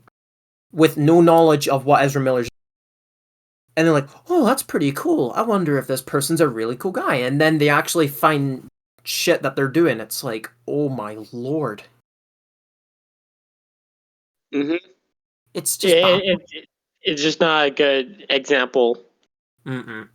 with no knowledge of what Ezra Miller's, and they're like, oh, that's pretty cool. I wonder if this person's a really cool guy. And then they actually find shit that they're doing. It's like, oh my lord. Mm-hmm. It's just it's just not a good example. Mm-mm.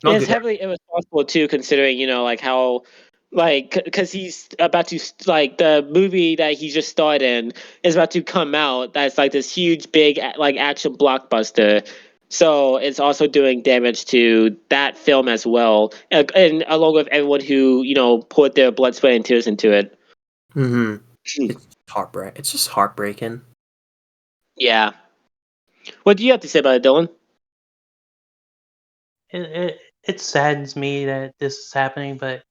It's heavily irresponsible too, considering like how, like, because he's about to, like, the movie that he just starred in is about to come out. That's like this huge, big, like, action blockbuster. So it's also doing damage to that film as well, and along with everyone who put their blood, sweat, and tears into it. Mm-hmm. It's heartbreaking. It's just heartbreaking. Yeah. What do you have to say about it, Dylan? It saddens me that this is happening, but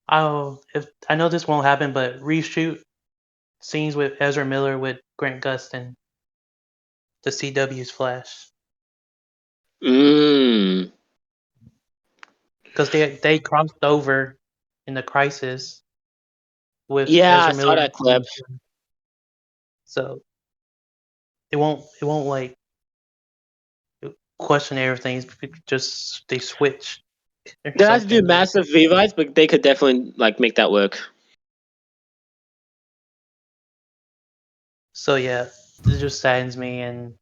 I know this won't happen, but reshoot scenes with Ezra Miller with Grant Gustin, the CW's Flash, Mm. because they crossed over in the Crisis with Yeah, Ezra I saw Miller. that clip. So it won't like question everything. Just they switch. They have to do massive rewrites, but they could definitely, like, make that work. So yeah, it just saddens me, and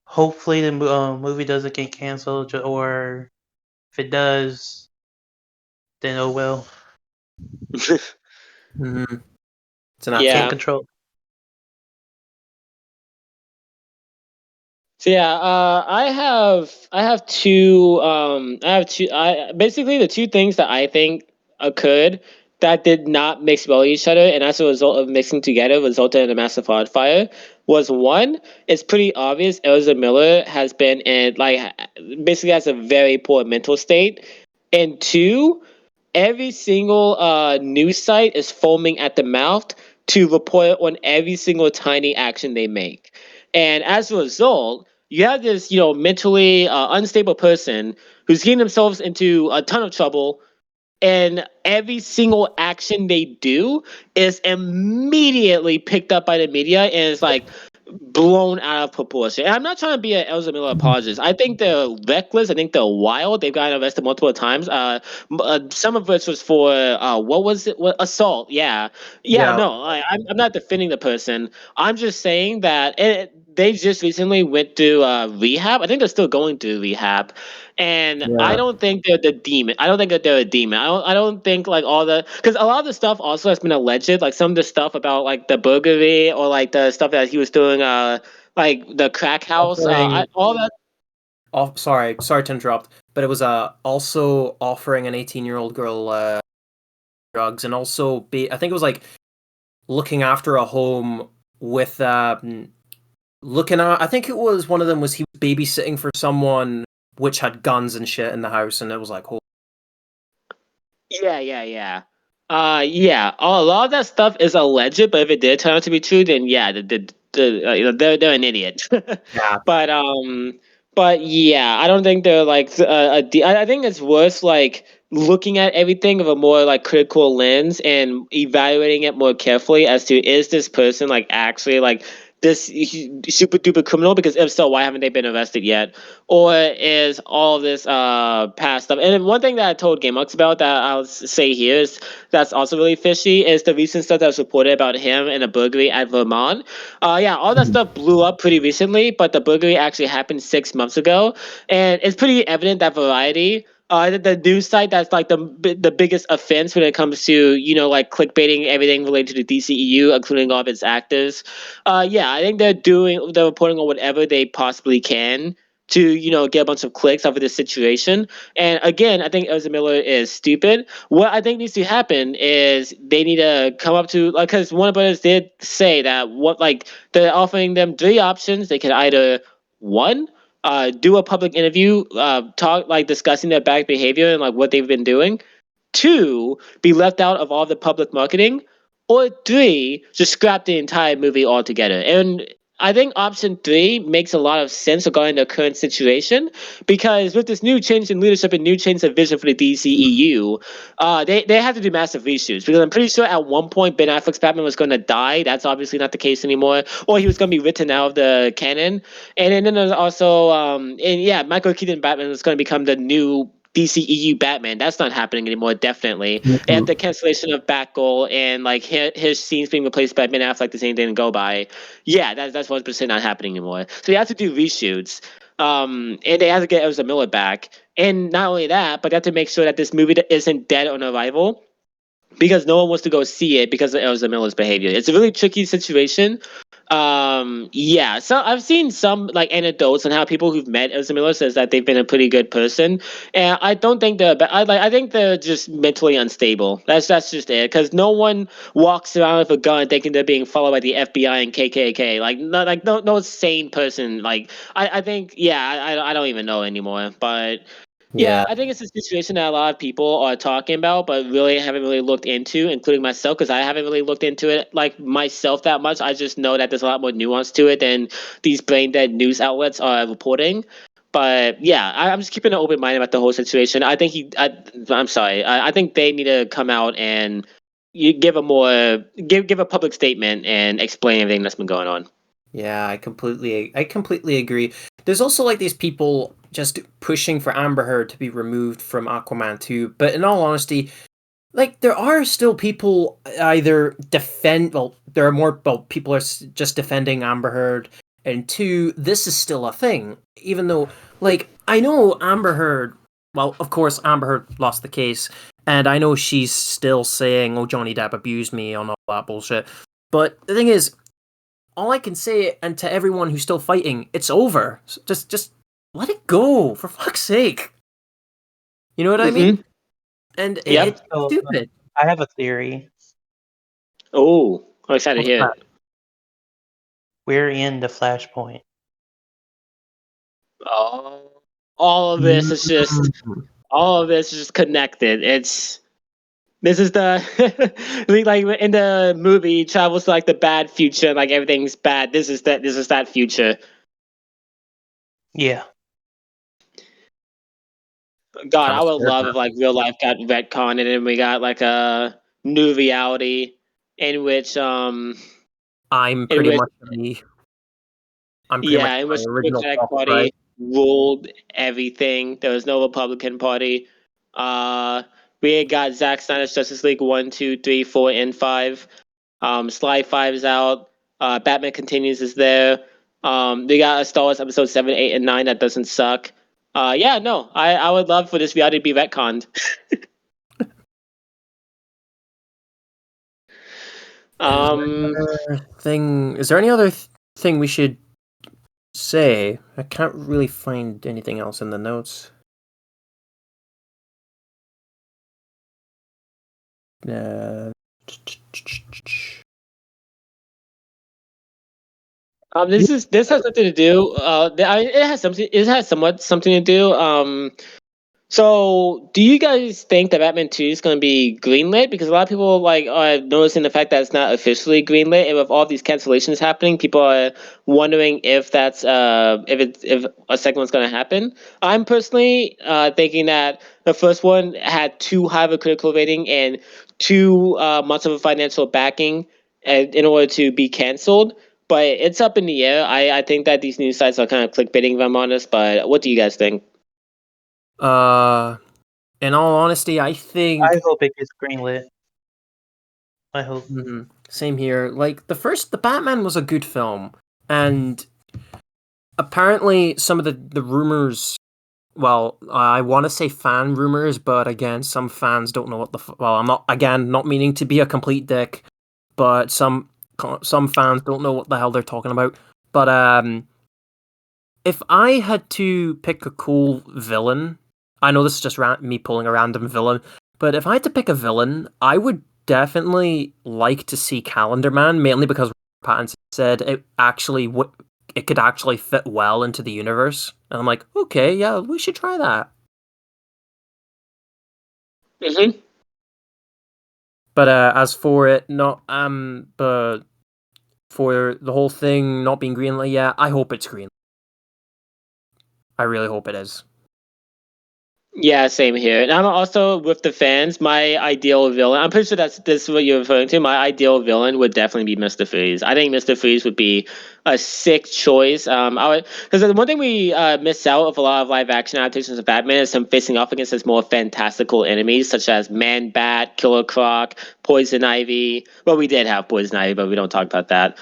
hopefully the movie doesn't get canceled, or if it does, then oh well. Mm-hmm. It's an Yeah. Can't control. So yeah, I have two. I basically the two things that I think occurred that did not mix well with each other, and as a result of mixing together, resulted in a massive wildfire. Was one, it's pretty obvious Elza Miller has been in, like, basically has a very poor mental state, and two, every single news site is foaming at the mouth to report on every single tiny action they make. And as a result, you have this, mentally unstable person who's getting themselves into a ton of trouble, and every single action they do is immediately picked up by the media and is, like, blown out of proportion. And I'm not trying to be an Elza Miller apologist. I think they're reckless. I think they're wild. They've gotten arrested multiple times. Some of which was for what was it? Assault. Yeah. No, I'm not defending the person. I'm just saying that they just recently went to rehab. I think they're still going through rehab, and I don't think they're the demon. I don't think that they're a demon. I don't think, like, all the, because a lot of the stuff also has been alleged. Like, some of the stuff about, like, the burglary, or, like, the stuff that he was doing, like the crack house, all that. Oh, sorry to interrupt, but it was also offering an 18-year-old girl drugs, and also I think it was like looking after a home with looking at. I think it was one of them was he was babysitting for someone which had guns and shit in the house, and it was like, oh. Yeah. Yeah. A lot of that stuff is alleged, but if it did turn out to be true, then yeah, they're an idiot. Yeah. But yeah, I don't think they're, like, I think it's worth, like, looking at everything of a more, like, critical lens and evaluating it more carefully as to, is this person, like, actually, like, this super duper criminal? Because if so, why haven't they been arrested yet? Or is all this past stuff? And one thing that I told Gamebox about that I'll say here is that's also really fishy is the recent stuff that was reported about him in a burglary at Vermont. Yeah, all that stuff blew up pretty recently, but the burglary actually happened 6 months ago, and it's pretty evident that Variety the news site that's like the biggest offense when it comes to like clickbaiting everything related to the DCEU, including all of its actors. Yeah, I think they're reporting on whatever they possibly can to get a bunch of clicks off of this situation. And again, I think Ezra Miller is stupid. What I think needs to happen is they need to come up to, like, because Warner Brothers did say that they're offering them three options. They can either one, do a public interview, talk like discussing their bad behavior and like what they've been doing. Two, be left out of all the public marketing. Or three, just scrap the entire movie altogether. And I think option three makes a lot of sense regarding the current situation, because with this new change in leadership and new change of vision for the DCEU, they have to do massive reshoots, because I'm pretty sure at one point Ben Affleck's Batman was going to die. That's obviously not the case anymore, or he was going to be written out of the canon. And then there's also Michael Keaton Batman is going to become the new DCEU Batman. That's not happening anymore, definitely. Mm-hmm. And the cancellation of Batgirl and like his scenes being replaced by Ben Affleck the same didn't go by. Yeah, that's 100% not happening anymore. So they have to do reshoots. And they have to get Ezra Miller back. And not only that, but they have to make sure that this movie isn't dead on arrival, because no one wants to go see it because of Ezra Miller's behavior. It's a really tricky situation. So I've seen some like anecdotes on how people who've met Ezra Miller says that they've been a pretty good person, and I don't think I think they're just mentally unstable. That's just it, because no one walks around with a gun thinking they're being followed by the FBI and KKK. No sane person. I think I don't even know anymore, but. Yeah, I think it's a situation that a lot of people are talking about, but really haven't really looked into, including myself, because I haven't really looked into it like myself that much. I just know that there's a lot more nuance to it than these brain dead news outlets are reporting. But yeah, I'm just keeping an open mind about the whole situation. I think I'm sorry. I think they need to come out and give a public statement and explain everything that's been going on. Yeah, I completely agree. There's also like these people just pushing for Amber Heard to be removed from Aquaman 2, but in all honesty, like there are still people either there are more people are just defending Amber Heard, and two, this is still a thing, even though like I know Amber Heard, well, of course Amber Heard lost the case, and I know she's still saying, "Oh, Johnny Depp abused me," and all that bullshit. But the thing is, all I can say, and to everyone who's still fighting, it's over. Just let it go, for fuck's sake. You know what I mean? And it's stupid. I have a theory. Oh, I'm excited to hear it. We're in the Flashpoint. Oh, all of this is just connected. This is the like in the movie, he travels to like the bad future, like everything's bad. This is that future. Yeah. God, I would love if like real life got retconned and then we got like a new reality in which I'm pretty much the original Democratic Party ruled everything. There was no Republican Party. We got Zack Snyder's Justice League 1, 2, 3, 4, and 5. Sly 5 is out. Batman Continues is there. They got a Star Wars episode 7, 8, and 9 that doesn't suck. I would love for this reality to be retconned. Is there any other thing we should say? I can't really find anything else in the notes. This has something to do. It has somewhat something to do. So, do you guys think that Batman 2 is going to be greenlit? Because a lot of people like are noticing the fact that it's not officially greenlit, and with all these cancellations happening, people are wondering if that's if a second one's going to happen. I'm personally thinking that the first one had too high of a critical rating and too much of a financial backing in order to be canceled. But it's up in the air. I think that these news sites are kind of clickbaiting, if I'm honest. But what do you guys think? In all honesty, I hope it gets greenlit. I hope. Mm-hmm. Same here. Like the Batman was a good film, and apparently some of the rumors well, I want to say fan rumors, but again, some fans don't know what well, I'm not meaning to be a complete dick, but some fans don't know what the hell they're talking about. But if I had to pick a cool villain, I know this is just me pulling a random villain, but if I had to pick a villain, I would definitely like to see Calendar Man, mainly because Pattinson said it could actually fit well into the universe. And I'm like, okay, yeah, we should try that. Mm-hmm. But as for it but for the whole thing not being greenlit yet, I hope it's green. I really hope it is. Yeah, same here. And I'm also with the fans. My ideal villain, I'm pretty sure this is what you're referring to. My ideal villain would definitely be Mr. Freeze. I think Mr. Freeze would be a sick choice. Because the one thing we miss out of a lot of live action adaptations of Batman is him facing off against his more fantastical enemies, such as Man Bat, Killer Croc, Poison Ivy. Well, we did have Poison Ivy, but we don't talk about that.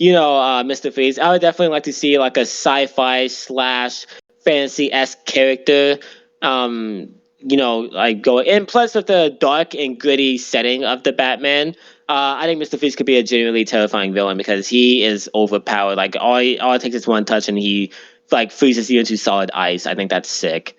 Mr. Freeze. I would definitely like to see like a sci-fi slash fantasy-esque character. Like going and plus with the dark and gritty setting of the Batman, I think Mr. Freeze could be a genuinely terrifying villain because he is overpowered. Like all it takes is one touch and he like freezes you into solid ice. I think that's sick.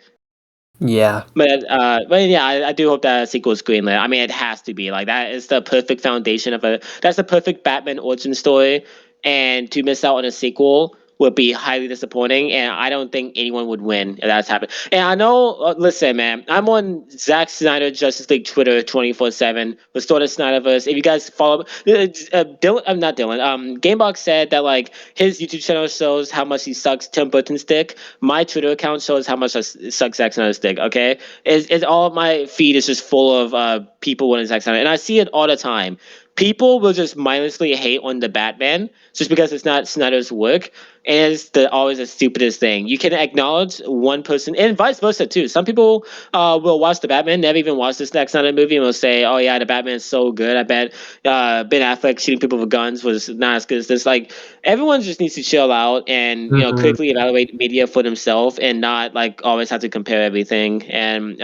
Yeah. But yeah, I do hope that sequel is greenlit. I mean, it has to be like that is the perfect foundation of that's the perfect Batman origin story, and to miss out on a sequel would be highly disappointing. And I don't think anyone would win if that's happened. And I know, listen, man, I'm on Zack Snyder Justice League Twitter 24/7. Restore the Snyderverse. If you guys follow, Dylan, I'm not Dylan. Gamebox said that like his YouTube channel shows how much he sucks Tim Burton's dick. My Twitter account shows how much I suck Zack Snyder's dick. Okay, it's all my feed is just full of people winning Zack Snyder, and I see it all the time. People will just mindlessly hate on the Batman just because it's not Snyder's work, and it's always the stupidest thing. You can acknowledge one person, and vice versa too. Some people will watch the Batman, never even watch this Zack Snyder movie, and will say, "Oh yeah, the Batman's so good. I bet Ben Affleck shooting people with guns was not as good as this." Like everyone just needs to chill out and critically evaluate media for themselves and not like always have to compare everything. And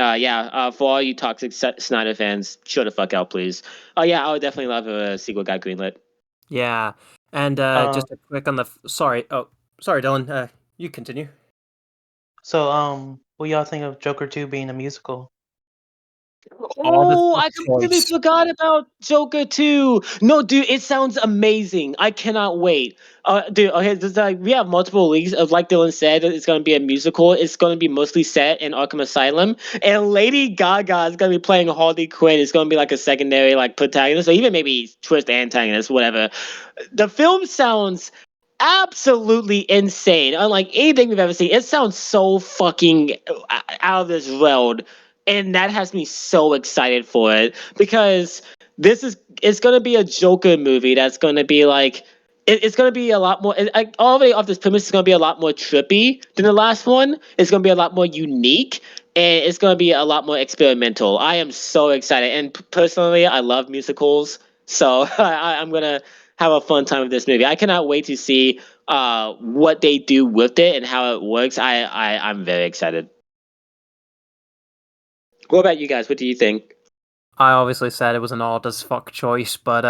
for all you toxic Snyder fans, chill the fuck out, please. Oh yeah, I would definitely love if a sequel got greenlit. Yeah. And just a quick on the sorry. Oh, sorry, Dylan. You continue. So, what y'all think of Joker 2 being a musical? Oh, I completely forgot about Joker 2. No, dude, it sounds amazing. I cannot wait. Dude, okay, we have multiple leagues of, like Dylan said, it's going to be a musical. It's going to be mostly set in Arkham Asylum, and Lady Gaga is going to be playing Harley Quinn. It's going to be like a secondary like protagonist, or even maybe twist antagonist, whatever. The film sounds absolutely insane. Unlike anything we've ever seen, it sounds so fucking out of this world, and that has me so excited for it because it's gonna be a Joker movie that's gonna be like it's gonna be a lot more. Already off this premise, it's gonna be a lot more trippy than the last one. It's gonna be a lot more unique. And it's going to be a lot more experimental. I am so excited. And personally, I love musicals. So I'm going to have a fun time with this movie. I cannot wait to see what they do with it and how it works. I'm very excited. What about you guys? What do you think? I obviously said it was an odd as fuck choice, but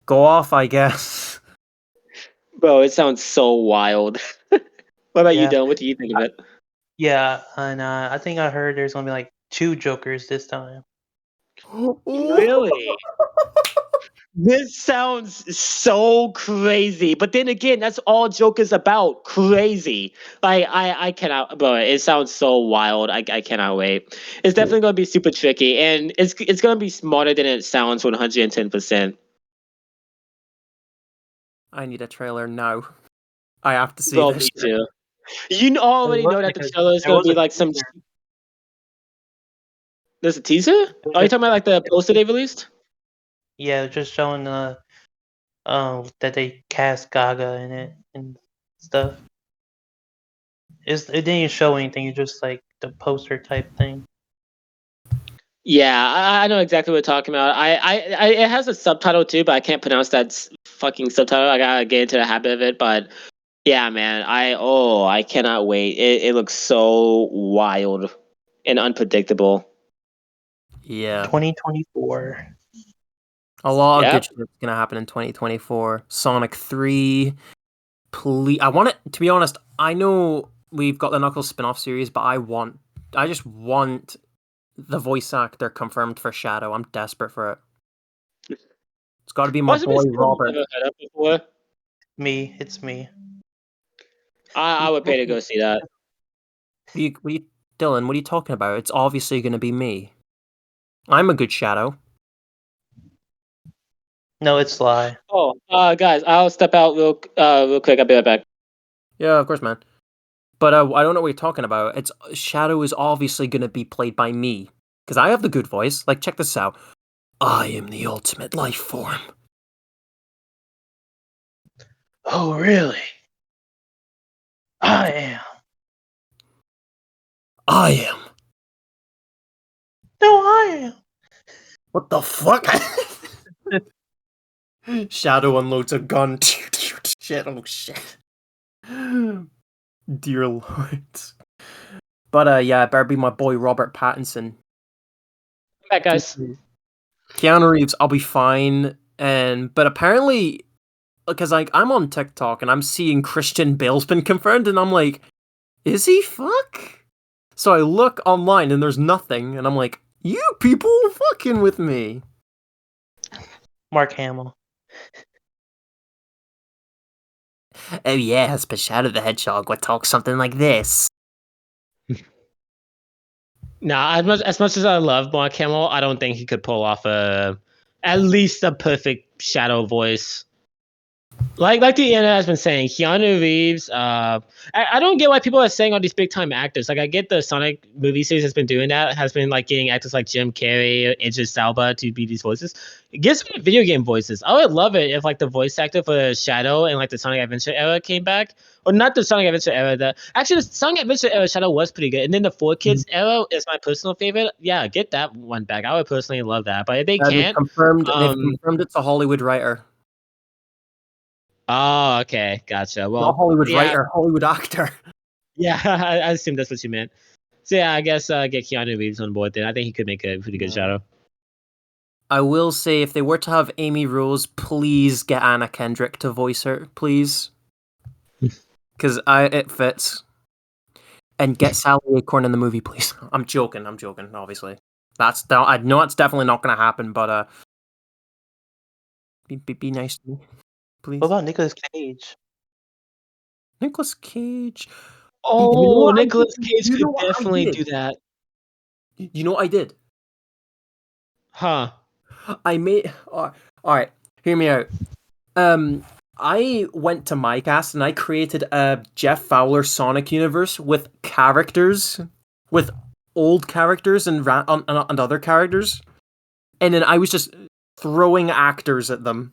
go off, I guess. Bro, it sounds so wild. What about you, Dylan? What do you think of it? Yeah, and I think I heard there's gonna be like 2 Jokers this time. Really? This sounds so crazy, but then again, that's all Joker's about. Crazy. I cannot, bro. It sounds so wild. I cannot wait. It's definitely gonna be super tricky, and it's gonna be smarter than it sounds 110%. I need a trailer now. I have to see Bro, this. me too. You already know that the trailer is gonna be like some. There's a teaser. Are you talking about like the poster they released? Yeah, just showing that they cast Gaga in it and stuff. It didn't even show anything. It's just like the poster type thing. Yeah, I know exactly what you're talking about. It has a subtitle too, but I can't pronounce that fucking subtitle. I gotta get into the habit of it. But Yeah, man. I cannot wait. It looks so wild and unpredictable. Yeah. 2024. A lot of Yep. good shit's gonna happen in 2024. Sonic 3. Please, I want it to be honest. I know we've got the Knuckles spin-off series, but I just want the voice actor confirmed for Shadow. I'm desperate for it. It's got to be my Possibly boy someone Robert. I've never heard of before. It's me. I would pay to go see that. Dylan, what are you talking about? It's obviously going to be me. I'm a good Shadow. No, it's Sly. Oh, guys, I'll step out real quick. I'll be right back. Yeah, of course, man. But I don't know what you're talking about. It's Shadow is obviously going to be played by me because I have the good voice. Like, check this out. I am the ultimate life form. Oh, really? I am. I am. No, I am. What the fuck? Shadow unloads a gun. Shit, oh shit. Dear Lord. But yeah, it better be my boy Robert Pattinson. Come back, guys. Keanu Reeves, I'll be fine. But apparently, because like I'm on TikTok and I'm seeing Christian Bale's been confirmed, and I'm like, is he fuck? So I look online and there's nothing, and I'm like, you people fucking with me. Mark Hamill. Oh yes, but Shadow the Hedgehog would talk something like this. Nah, as much as I love Mark Hamill, I don't think he could pull off at least a perfect Shadow voice. Like the internet has been saying, Keanu Reeves. I don't get why people are saying all these big time actors. Like I get the Sonic movie series has been doing that, has been like getting actors like Jim Carrey, Idris Elba to be these voices. Get some video game voices. I would love it if like the voice actor for Shadow and like the Sonic Adventure era came back, or not the Sonic Adventure era. The Sonic Adventure era Shadow was pretty good, and then the 4Kids era is my personal favorite. Yeah, get that one back. I would personally love that, but if they can't, They've confirmed it's a Hollywood writer. Oh, okay, gotcha. Well, Not Hollywood yeah, writer, Hollywood actor. yeah, I assume that's what you meant. So yeah, I guess get Keanu Reeves on board then. I think he could make a pretty good Shadow. I will say, if they were to have Amy Rose, please get Anna Kendrick to voice her, please, because it fits. And get Sally Acorn in the movie, please. I'm joking. Obviously, I know it's definitely not going to happen, but be nice to me, please. What about Nicolas Cage? Nicolas Cage. Oh, Nicolas Cage could definitely do that. You know what I did? Huh. I made. All right, hear me out. I went to MyCast and I created a Jeff Fowler Sonic universe with old characters and other characters, and then I was just throwing actors at them.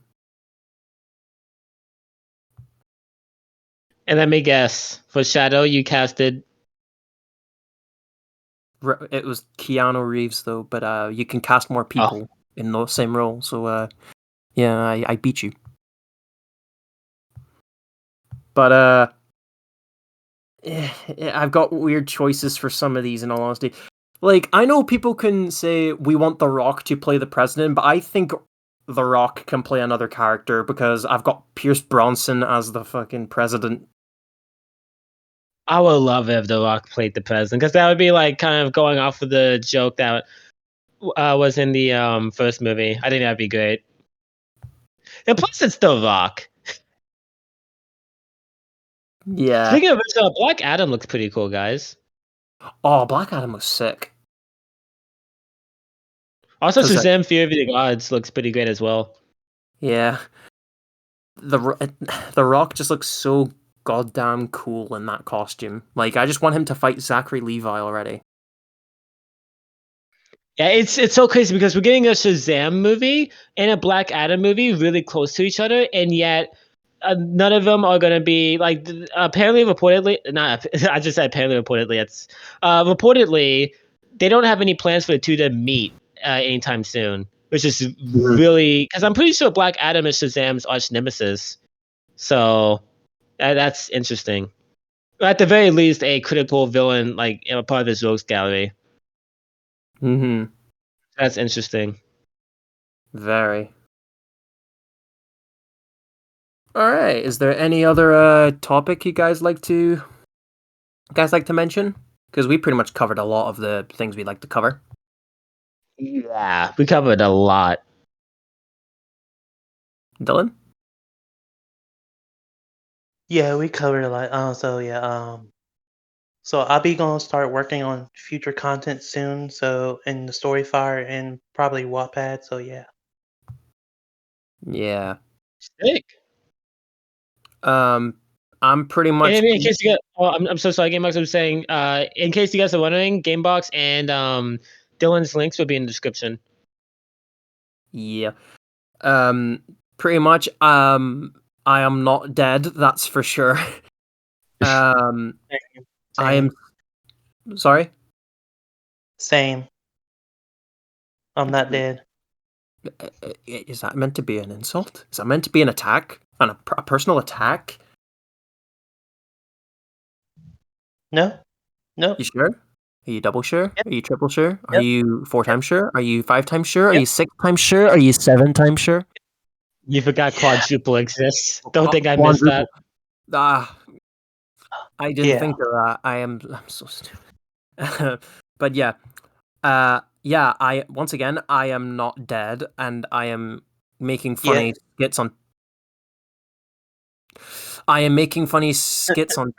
And let me guess, for Shadow, you casted. It was Keanu Reeves though, but you can cast more people in the same role. So yeah, I beat you. But I've got weird choices for some of these, in all honesty. Like, I know people can say we want The Rock to play the president, but I think The Rock can play another character because I've got Pierce Bronson as the fucking president. I would love it if The Rock played the president, because that would be like kind of going off of the joke that was in the first movie. I think that'd be great. And plus, it's The Rock. Yeah. Speaking of which, Black Adam looks pretty cool, guys. Oh, Black Adam was sick. Also, Shazam! Fury of the Gods looks pretty great as well. Yeah. The Rock just looks so goddamn cool in that costume. Like, I just want him to fight Zachary Levi already. Yeah, it's so crazy because we're getting a Shazam movie and a Black Adam movie really close to each other, and yet none of them are going to be like apparently reportedly. Not I just said apparently reportedly. It's reportedly they don't have any plans for the two to meet anytime soon, which is really because I'm pretty sure Black Adam is Shazam's arch nemesis. So That's interesting. At the very least, a critical villain, like a part of his rogues gallery. Mm-hmm. That's interesting. Very. All right. Is there any other topic you guys like to mention? Because we pretty much covered a lot of the things we'd like to cover. Yeah, we covered a lot. Dylan? Yeah, we covered a lot. So I'll be gonna start working on future content soon. So in the Storyfire and probably Wattpad. So yeah. Yeah. Sick. I'm pretty much. And in case you got, oh, I'm so sorry, Gamebox. I'm saying, in case you guys are wondering, Gamebox and Dylan's links will be in the description. Yeah. Pretty much. I am not dead. That's for sure. I am. Sorry. Same. I'm not dead. Is that meant to be an insult? Is that meant to be an attack? A personal attack? No. Nope. You sure? Are you double sure? Yep. Are you triple sure? Are Yep. you 4 times sure? Are you 5 times sure? Are Yep. you 6 times sure? Are you 7 times sure? You forgot quadruple exists. Don't think I missed that. Ah, I didn't Yeah. think of that. I'm so stupid. But yeah. Yeah, once again I am not dead and I am making funny skits on I am making funny skits on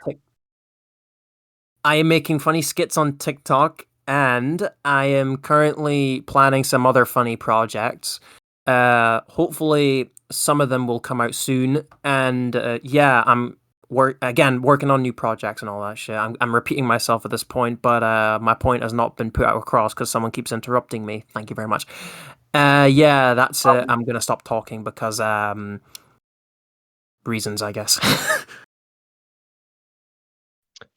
I am making funny skits on TikTok, and I am currently planning some other funny projects. Hopefully, some of them will come out soon. And yeah, I'm working on new projects and all that shit. I'm repeating myself at this point, but my point has not been put out across because someone keeps interrupting me. Thank you very much. Yeah, that's it. I'm gonna stop talking because reasons, I guess.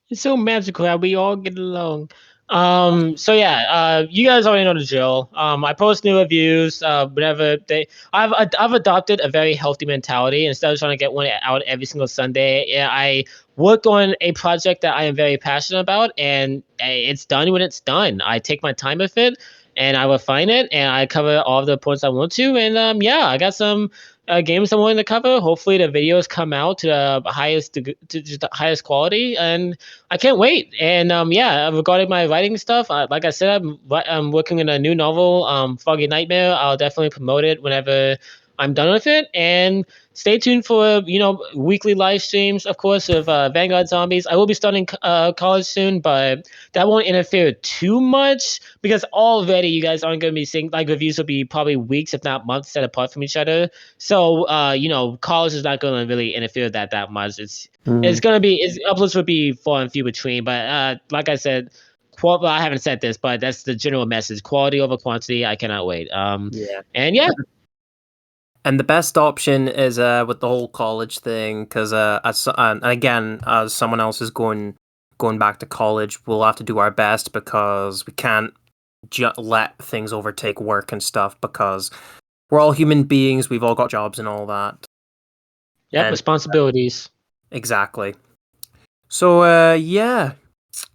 It's so magical how we all get along. So yeah, you guys already know the drill. I post new reviews whenever they. I've adopted a very healthy mentality. Instead of trying to get one out every single Sunday, yeah, I work on a project that I am very passionate about, and it's done when it's done. I take my time with it, and I refine it, and I cover all the points I want to. And yeah, I got some games I'm willing to cover. Hopefully, the videos come out to the highest to the highest quality, and I can't wait. And yeah, regarding my writing stuff, like I said, I'm working on a new novel, Foggy Nightmare. I'll definitely promote it whenever I'm done with it. And stay tuned for weekly live streams, of course, of Vanguard Zombies. I will be starting college soon, but that won't interfere too much because already you guys aren't going to be seeing like reviews will be probably weeks, if not months, set apart from each other. So college is not going to really interfere that much. It's gonna be uploads would be far and few between, but like I said, well, I haven't said this, but that's the general message: quality over quantity. I cannot wait. Yeah. And yeah, And the best option is with the whole college thing, because again, as someone else is going back to college, we'll have to do our best because we can't let things overtake work and stuff because we're all human beings. We've all got jobs and all that. yep, And responsibilities. exactly. So yeah,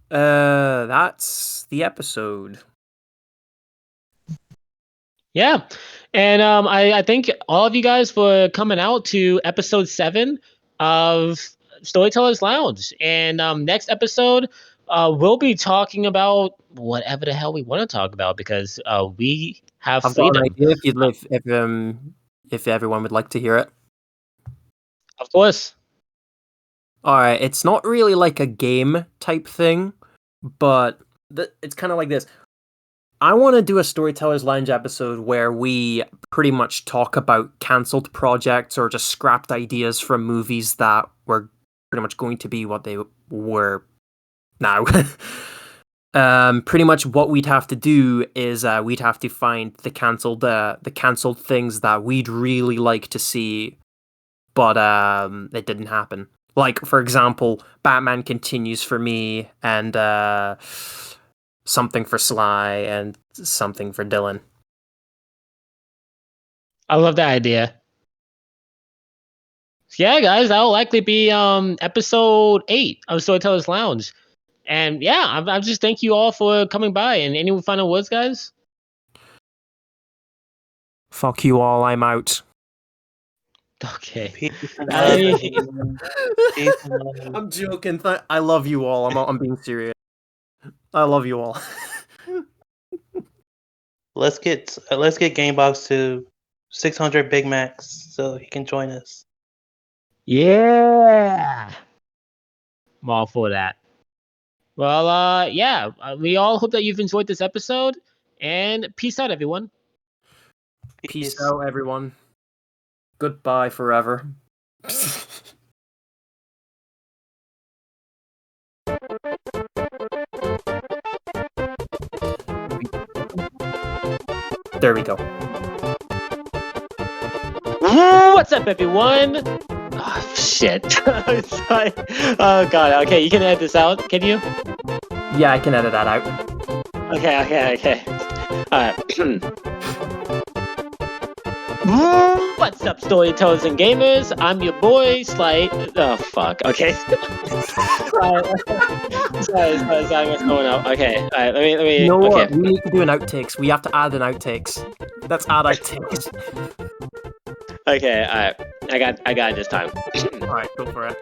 that's the episode. Yeah, and I thank all of you guys for coming out to episode 7 of Storyteller's Lounge. And next episode, we'll be talking about whatever the hell we want to talk about because we have I've got an freedom. idea if everyone would like to hear it. Of course. Alright, it's not really like a game type thing, but it's kind of like this. I want to do a Storyteller's Lounge episode where we pretty much talk about cancelled projects or just scrapped ideas from movies that were pretty much going to be what they were now. Pretty much what we'd have to do is we'd have to find the cancelled things that we'd really like to see, but it didn't happen. Like, for example, Batman Continues for me, and something for Sly, and something for Dylan. I love that idea. Yeah, guys, that'll likely be episode 8 of Storyteller's Lounge. And yeah, I'm just thank you all for coming by. And any final words, guys? Fuck you all, I'm out. Okay. Peace and I- love, everyone. Peace and love. I'm joking. I love you all. I'm being serious. I love you all. Let's get Gamebox to 600 Big Macs so he can join us. Yeah. I'm all for that. Well, yeah, we all hope that you've enjoyed this episode, and peace out, everyone. Peace out, everyone. Goodbye forever. There we go. What's up, everyone? Oh, shit. Sorry. Oh, God. Okay, you can edit this out, can you? Yeah, I can edit that out. Okay. Alright. What's up, storytellers and gamers? I'm your boy, Slight. Oh, fuck. Okay. Sorry, what's going on? Okay, alright, let me. You know okay. what? We need to do an outtakes. We have to add an outtakes. Let's add outtakes. Okay, alright. I got it this time. Alright, go for it.